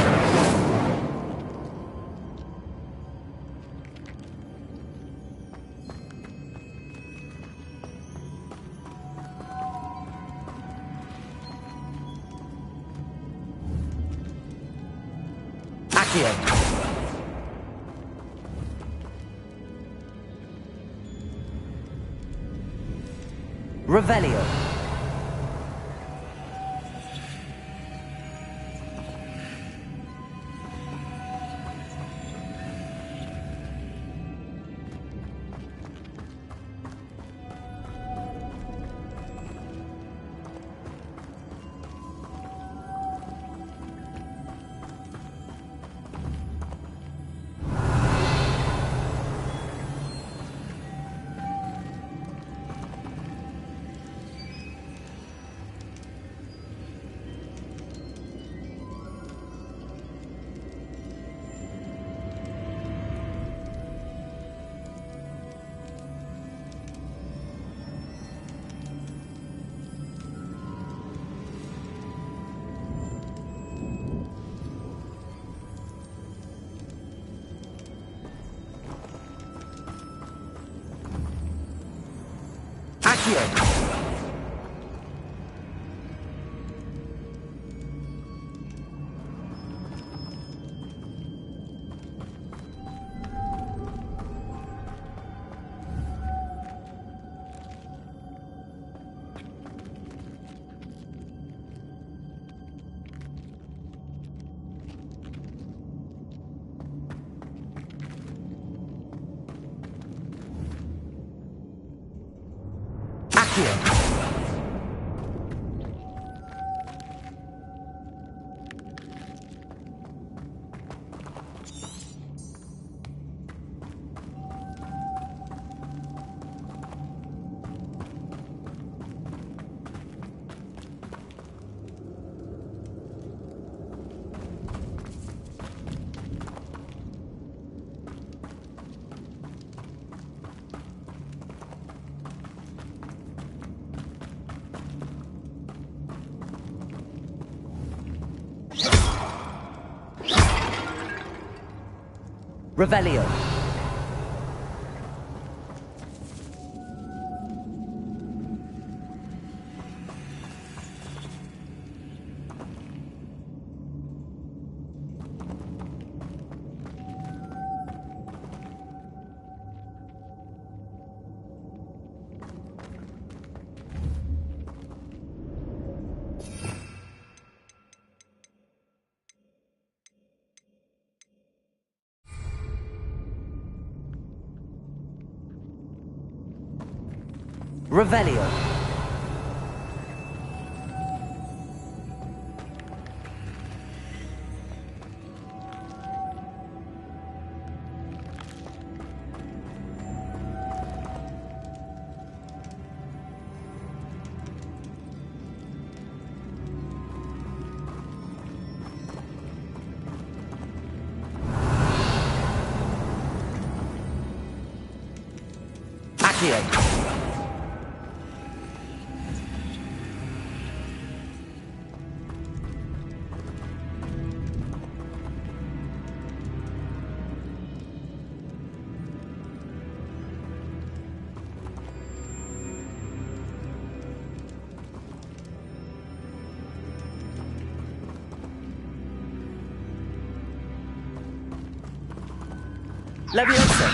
Accio! Revelio! Accio! Accio! Revelio! Revelio! Accio! Leviosa!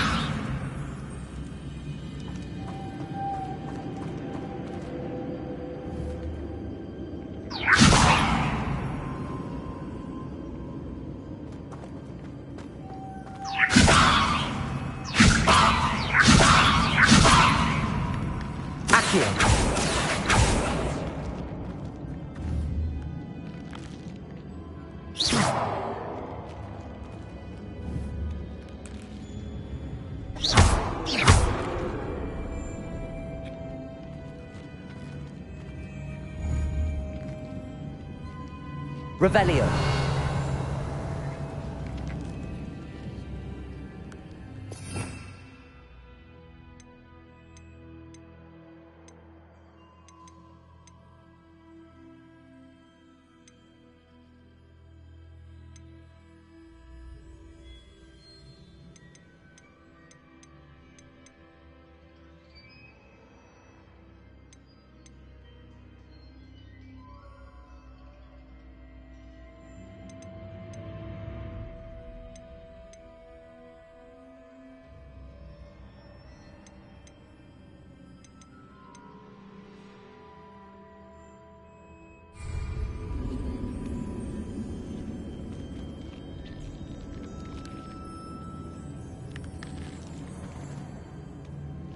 Accio. Revelio.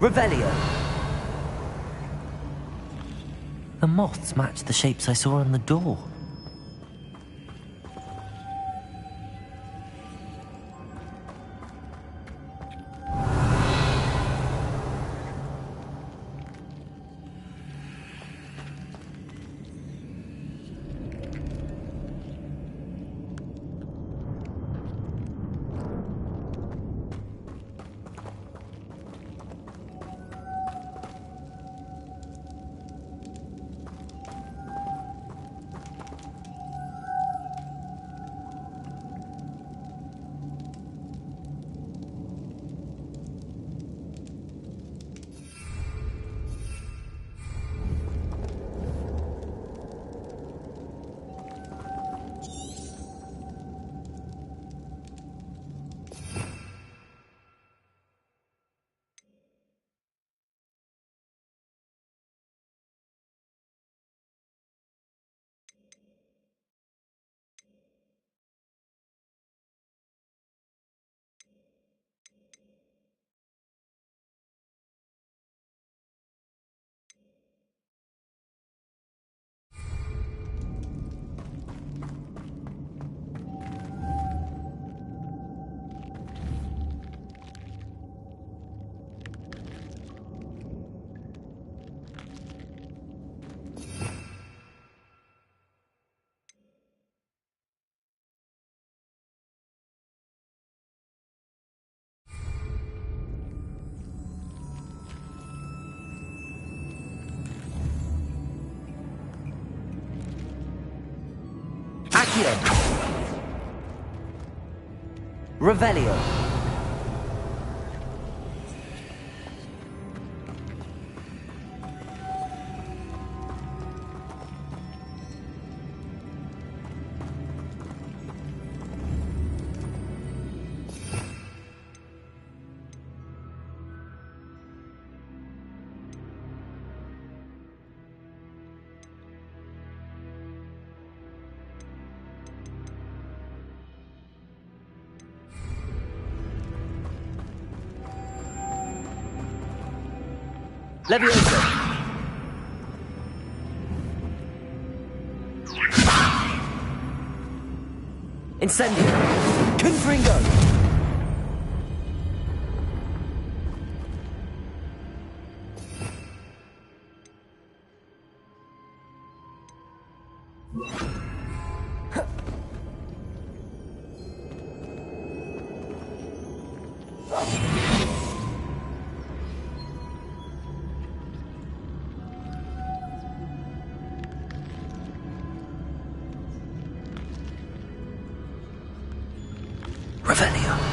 Revelio. The moths match the shapes I saw on the door. Accio. Revelio. Levioso. Incendio. Confringo. Revelio.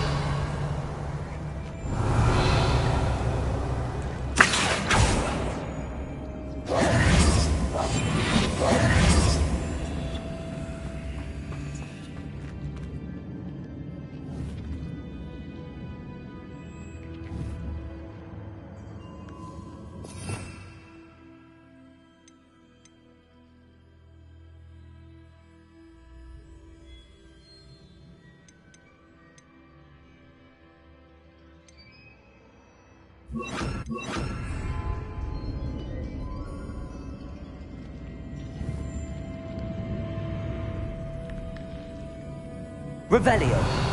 Revelio.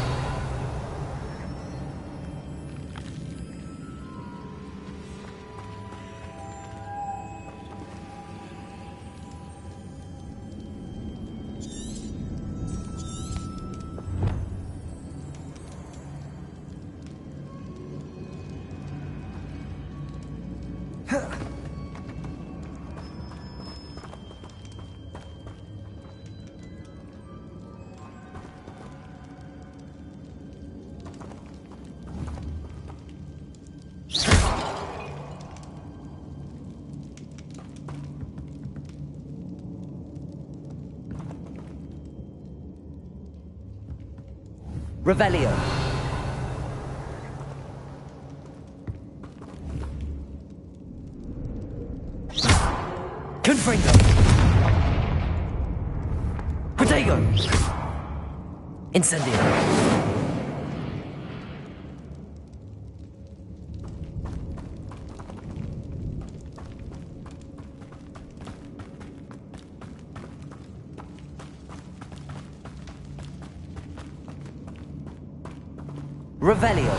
Revelio. Confringo. Protego. Incendio. Revelio.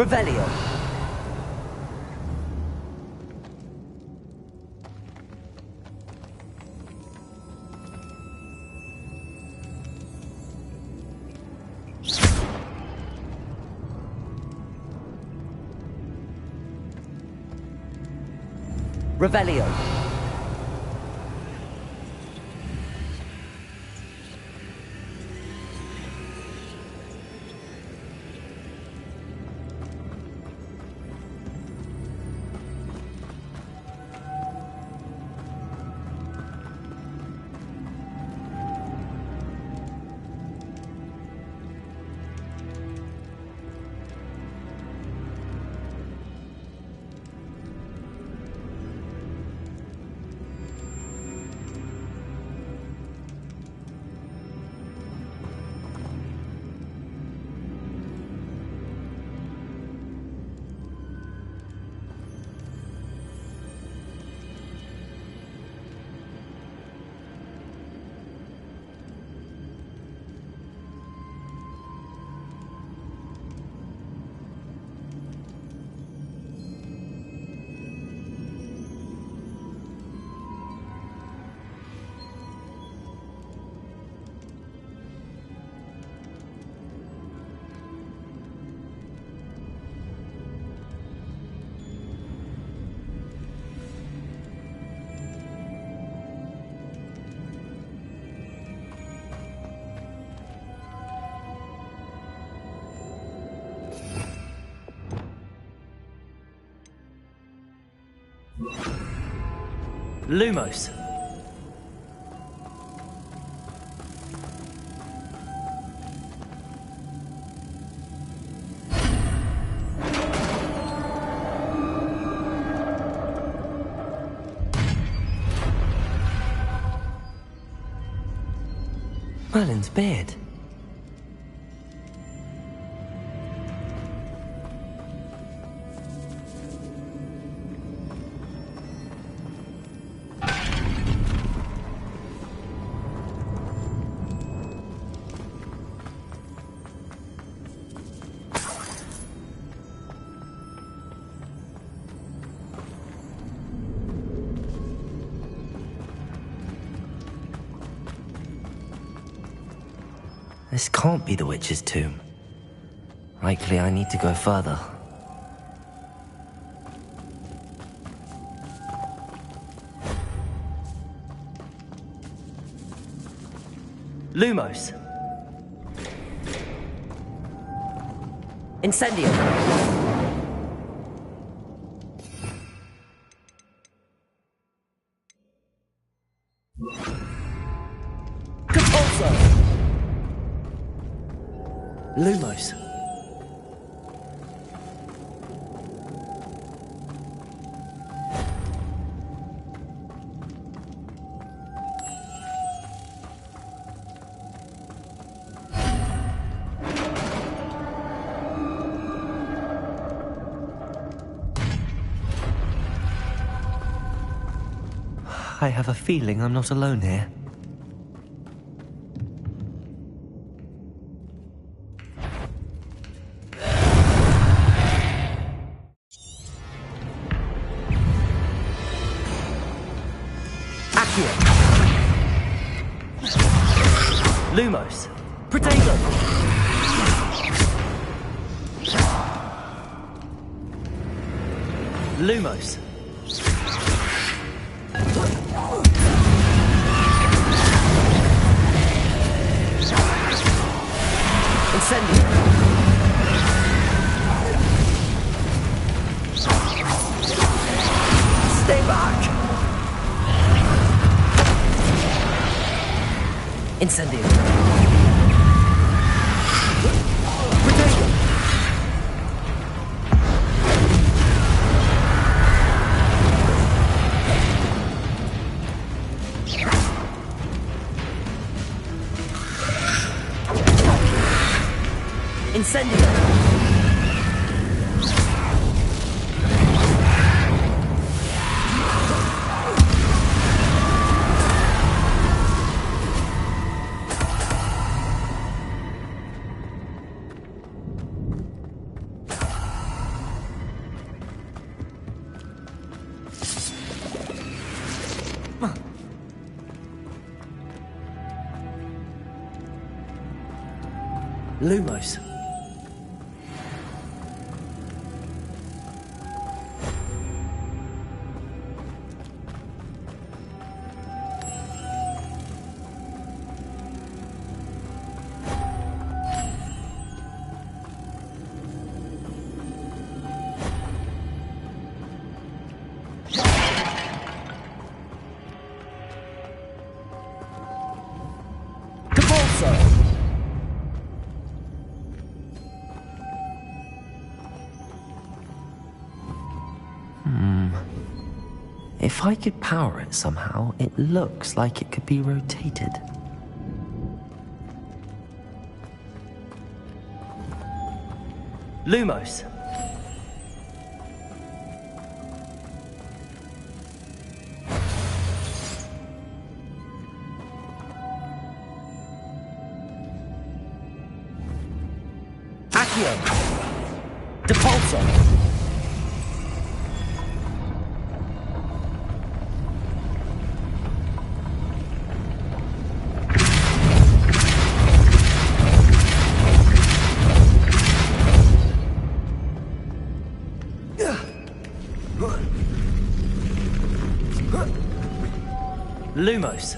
Revelio. Revelio. Lumos. Merlin's beard. This can't be the witch's tomb. Likely I need to go further. Lumos. Incendio. Lumos. I have a feeling I'm not alone here. Accio. Lumos. Potato. Lumos. Incendio. Stay back. Incendio. Potato. Incendio. Lumos. If I could power it somehow, it looks like it could be rotated. Lumos. Accio. Depulso. Lumos.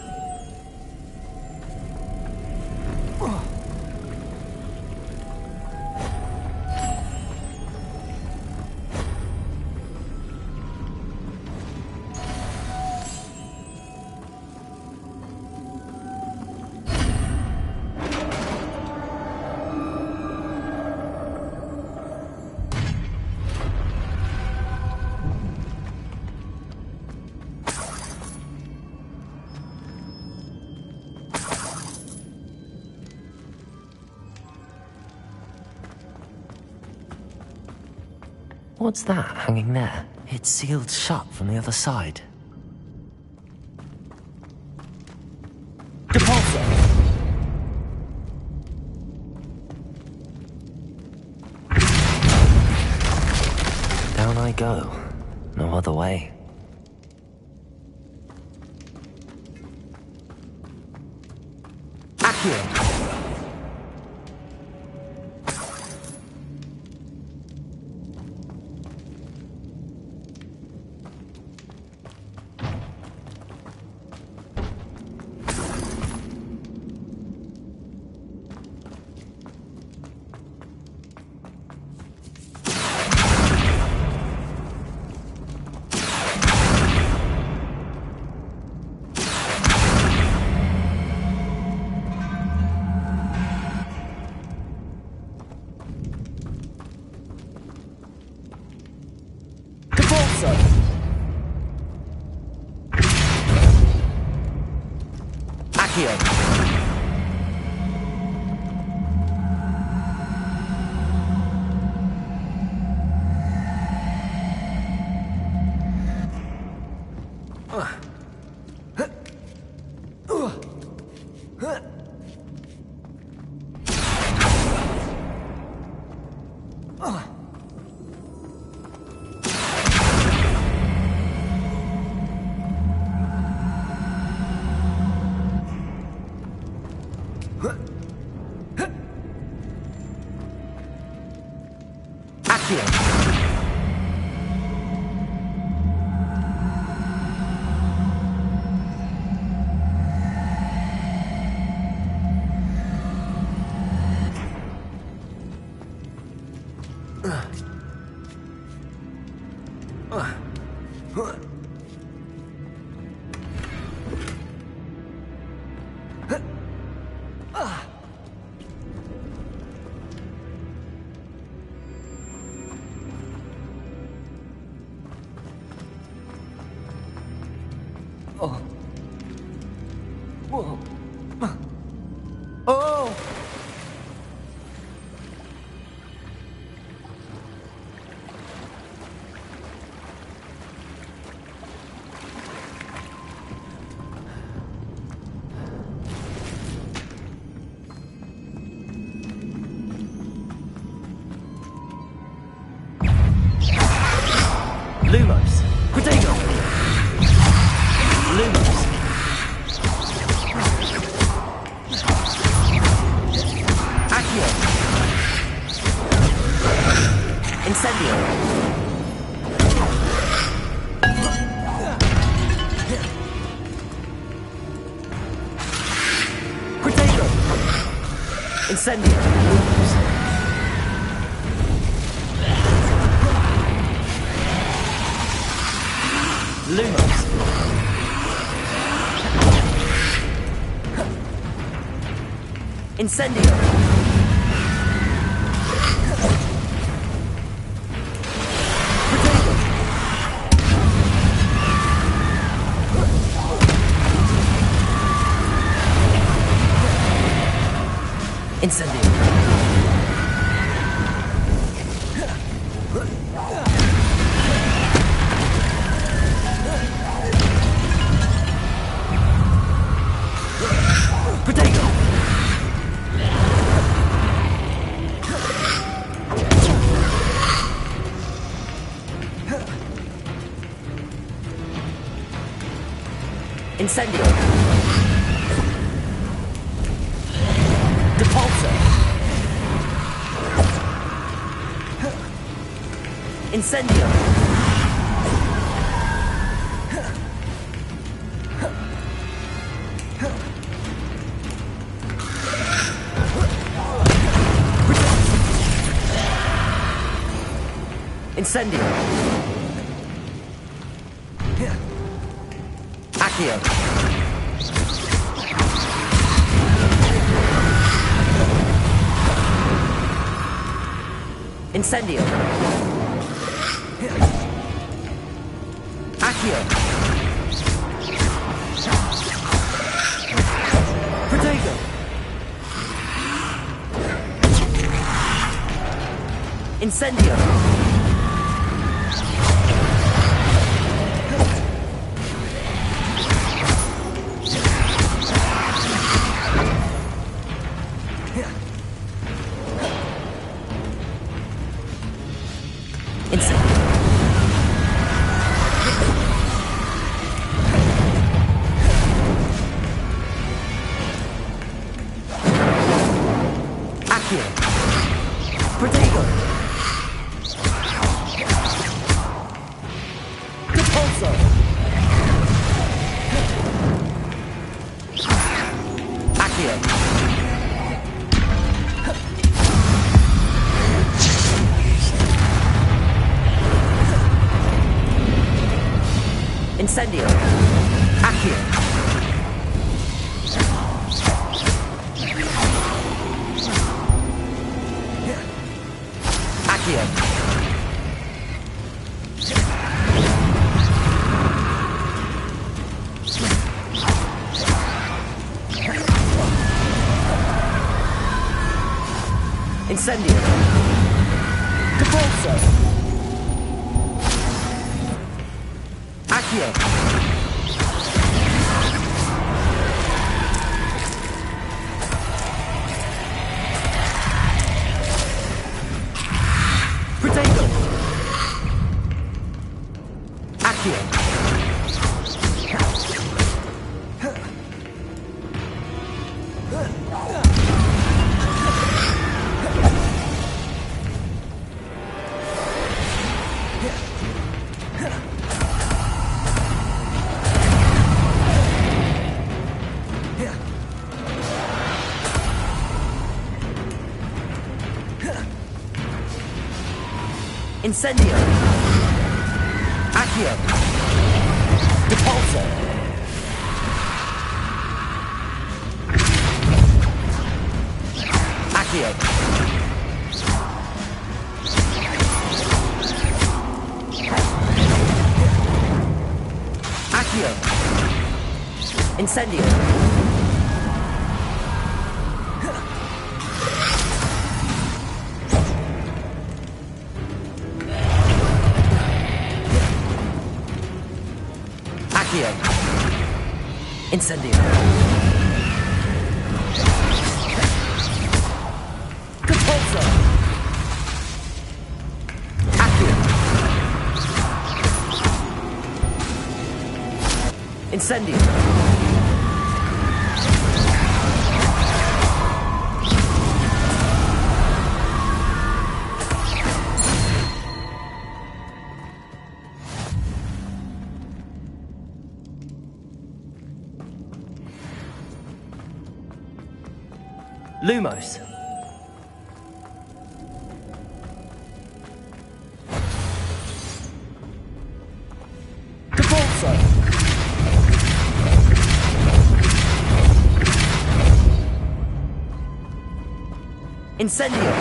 What's that hanging there? It's sealed shut from the other side. Depulso! Down I go. No other way. Accio! Lumos! Protego! Lumos! Accio! Incendio! Protego! Incendio! Lumos. Incendio. Protego. Incendio. Protego! Incendio! Depulso! Incendio! Incendio! Accio! Incendio! Accio! Protego! Incendio! Protego! Depulso! Accio! Incendio! Accio! Accio! Incendio! Depulso! Accio! Incendio! Accio! Depulso! Accio! Accio! Incendio! Accio! Incendio! Depulso! Accio! Incendio! Lumos. Depulso. Incendio.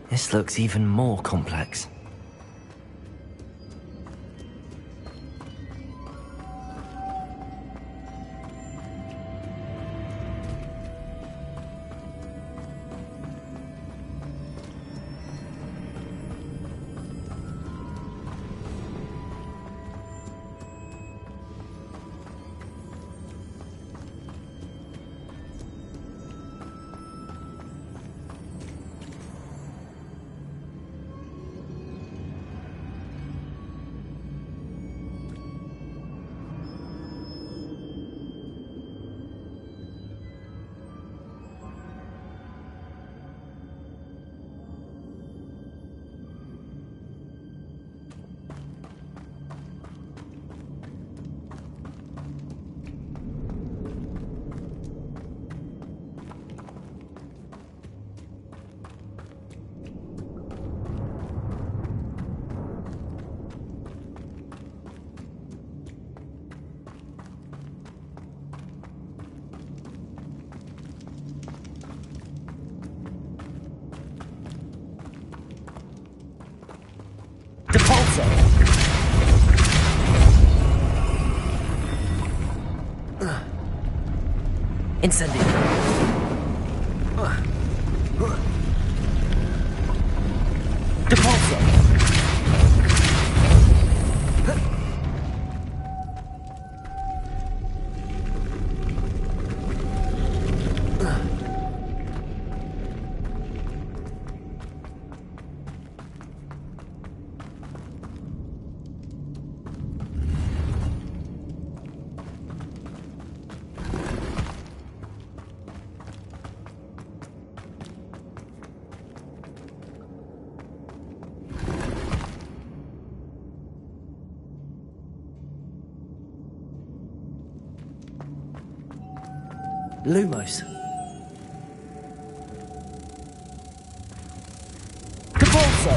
This looks even more complex. Incendio. Depulso. Lumos. Depulso.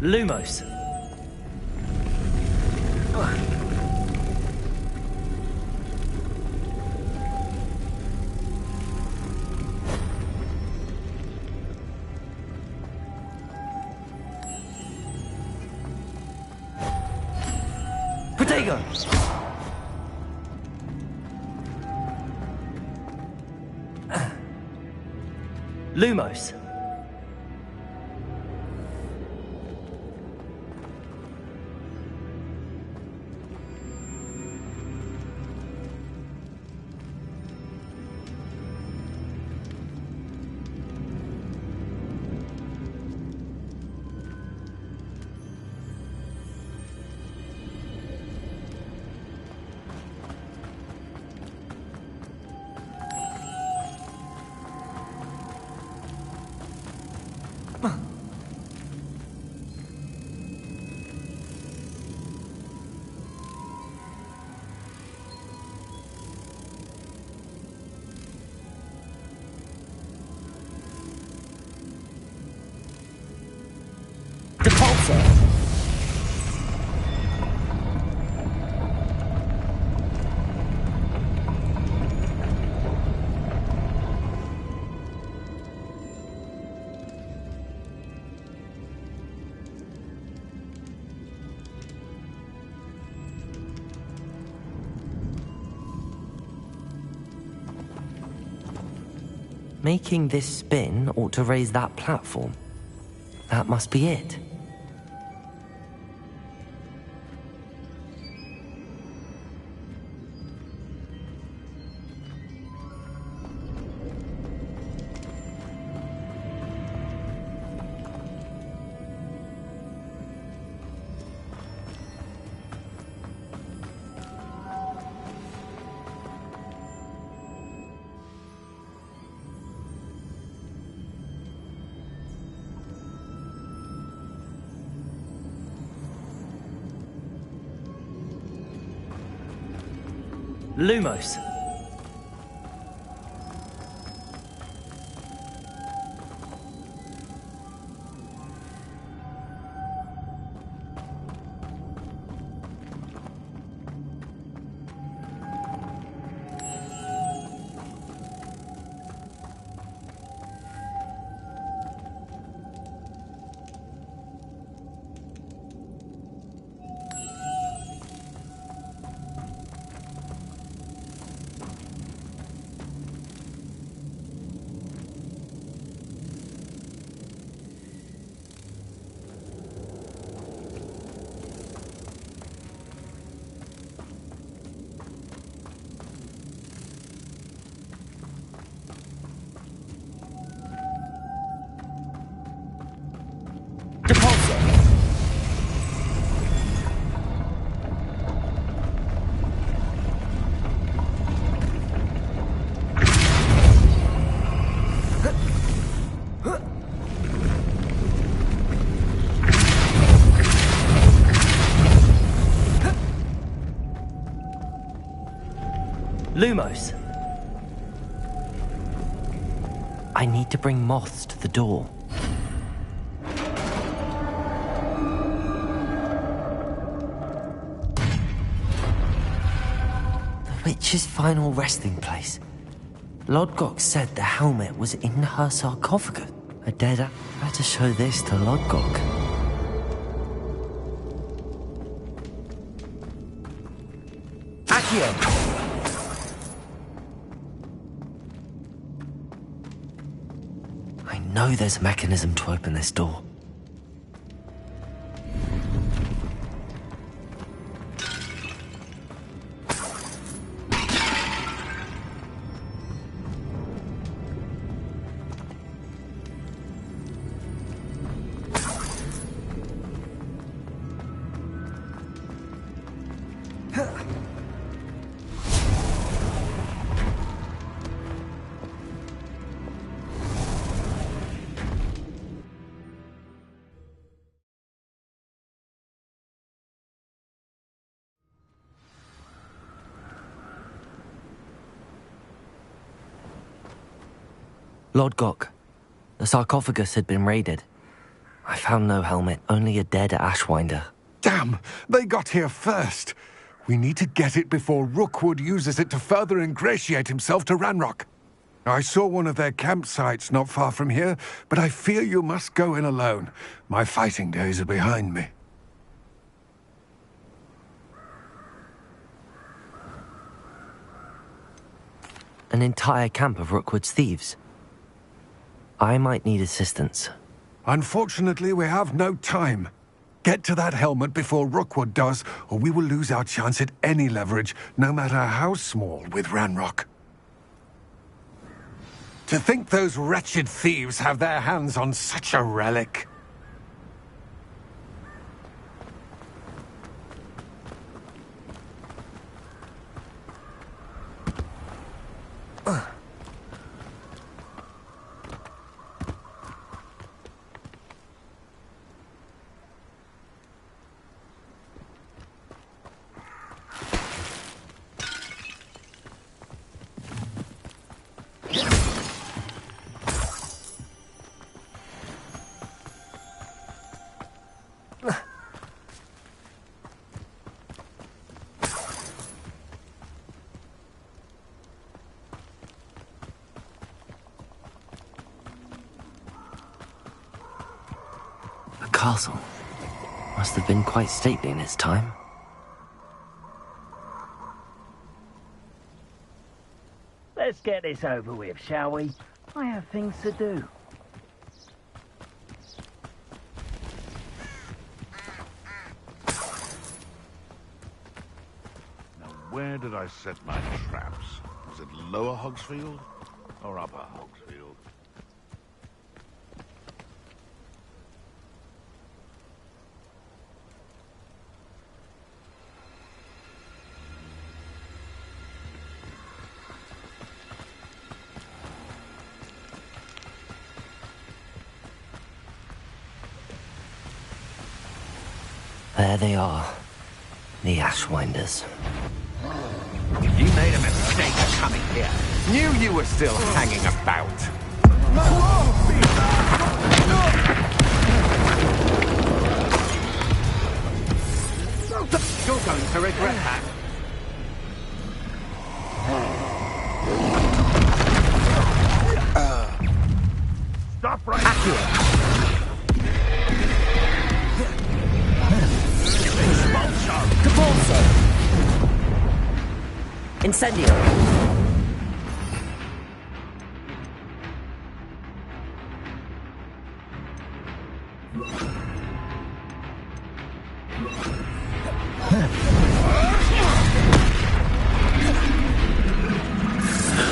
Lumos. Protego! Lumos. Repulsor. Making this spin ought to raise that platform. That must be it. Lumos. Lumos. I need to bring moths to the door. The witch's final resting place. Lodgok said the helmet was in her sarcophagus. I dared to show this to Lodgok. Accio! I know there's a mechanism to open this door. Lodgok, the sarcophagus had been raided. I found no helmet, only a dead Ashwinder. Damn! They got here first. We need to get it before Rookwood uses it to further ingratiate himself to Ranrock. I saw one of their campsites not far from here, but I fear you must go in alone. My fighting days are behind me. An entire camp of Rookwood's thieves. I might need assistance. Unfortunately, we have no time. Get to that helmet before Rookwood does, or we will lose our chance at any leverage, no matter how small, with Ranrock. To think those wretched thieves have their hands on such a relic. castle. Must have been quite stately in its time. Let's get this over with, shall we? I have things to do. Now, where did I set my traps? Was it Lower Hogsfield or Upper Hogsfield? There they are. The Ashwinders. You made a mistake coming here. Knew you were still hanging about. You're going to regret that. Stop right Capulso! Incendio!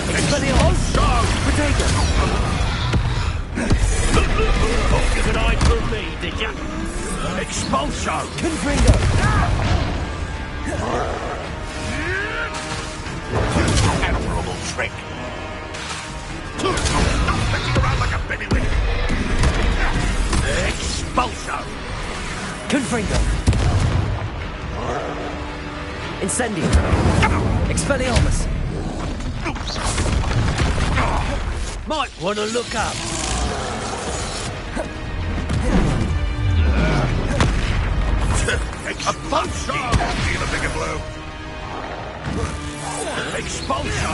Expelliarmus! Protego! Thought you could hide from me, did ya? Expulso! Confringo! Admirable trick. Stop messing around like a baby. Expulso! Confringo! Incendio! Expelliarmus! Might want to look up. Expulso! Feel a bigger blow. Expulso!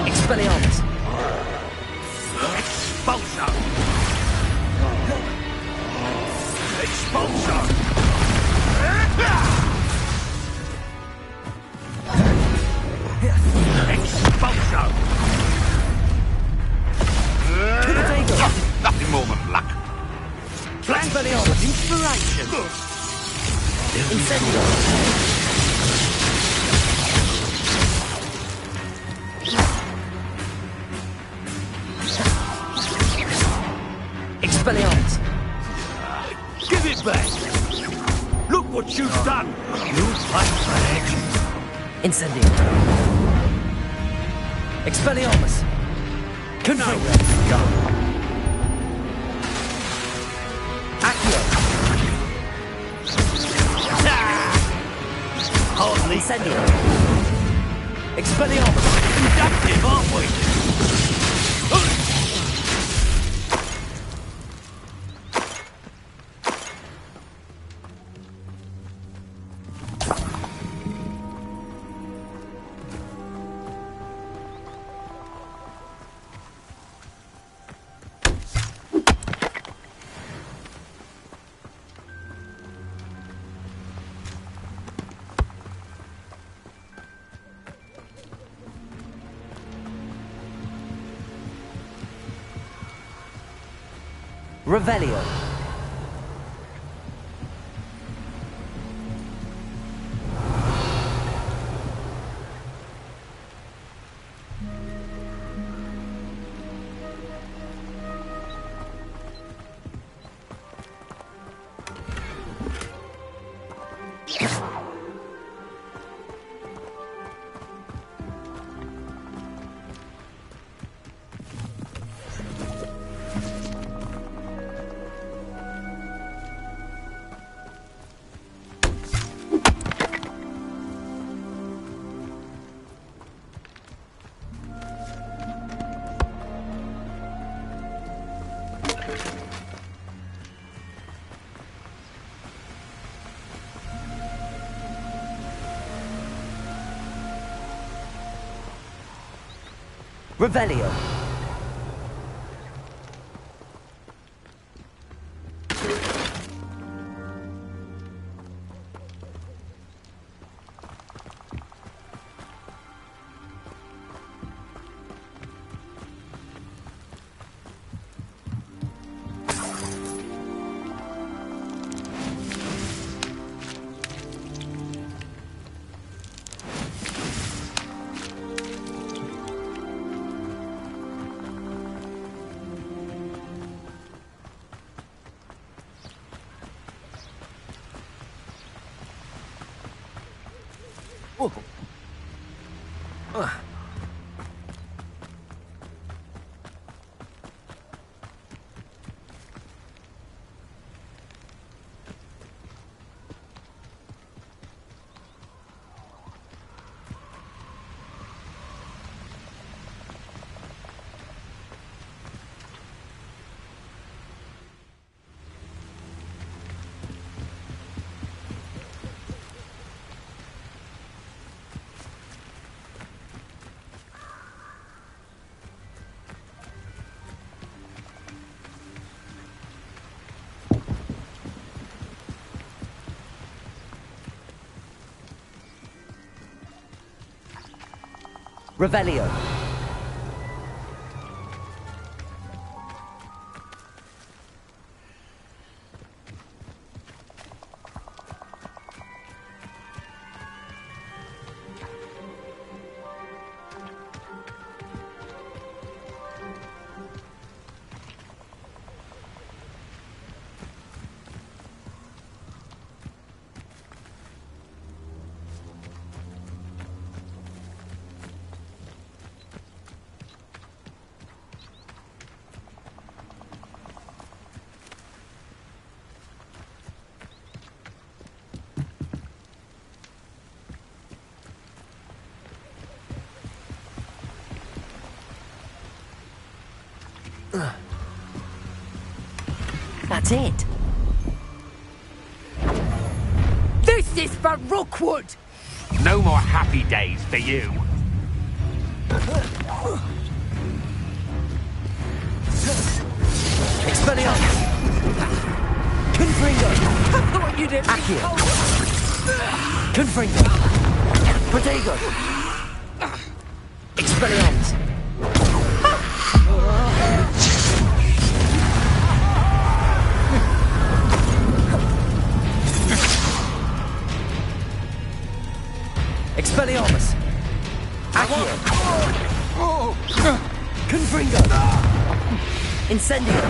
Expelliarmus! Expulso! Expulso! Expulso! Nothing more than luck. Expelliarmus! Inspiration! Incendio! Expelliarmus! Give it back! Look what you've done! You fight for Incendio! Expelliarmus! Confringo! Accio! Hardly. Incendio! Expelliarmus! Conductive, aren't we? Revelio! Revelio! Revelio. That's it. This is for Rookwood! No more happy days for you. Expelliarmus! Confringo! I thought you didn't. Accio! Confringo! Protego! Expelliarmus! Expelliarmus! Accio! Confringo! Incendio!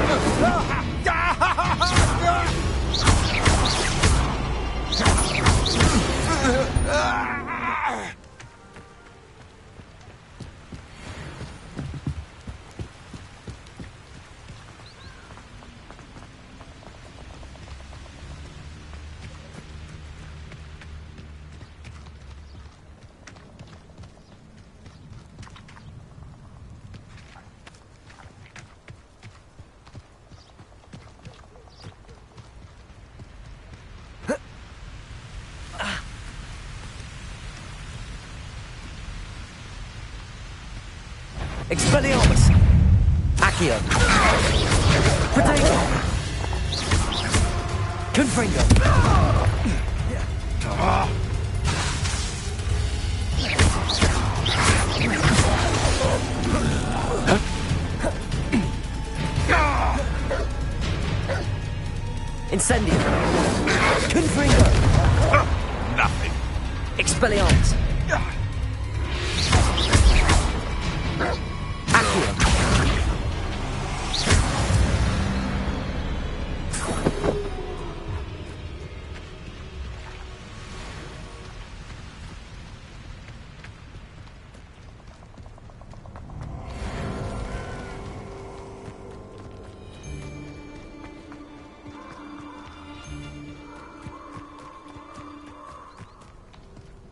Expelliarmus! Accio! Protego! Confringo! Incendio! Confringo! Nothing. Expelliarmus! Accio!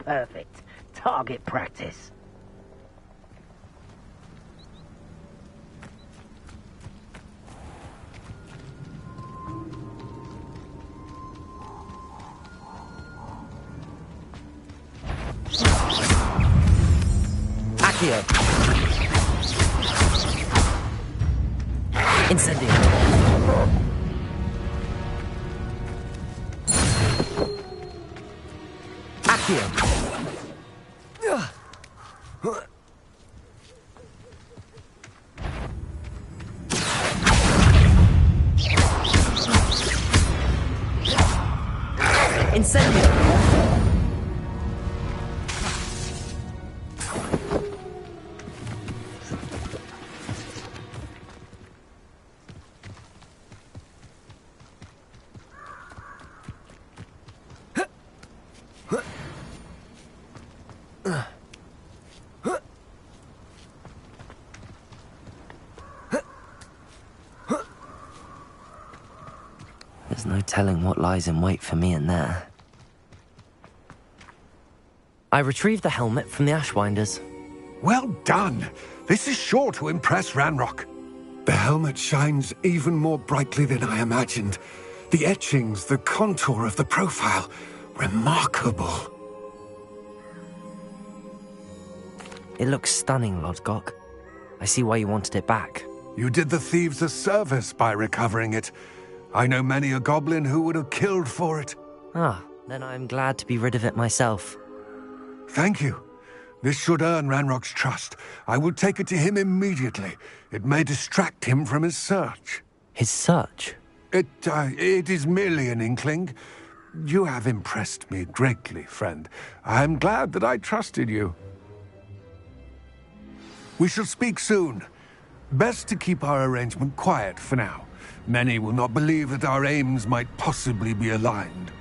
Perfect. Target practice. Accio! Incendio! Accio! Incendio! There's no telling what lies in wait for me in there. I retrieved the helmet from the Ashwinders. Well done! This is sure to impress Ranrock. The helmet shines even more brightly than I imagined. The etchings, the contour of the profile, remarkable. It looks stunning, Lodgok. I see why you wanted it back. You did the thieves a service by recovering it. I know many a goblin who would have killed for it. Ah, then I'm glad to be rid of it myself. Thank you. This should earn Ranrock's trust. I will take it to him immediately. It may distract him from his search. His search? It is merely an inkling. You have impressed me greatly, friend. I am glad that I trusted you. We shall speak soon. Best to keep our arrangement quiet for now. Many will not believe that our aims might possibly be aligned.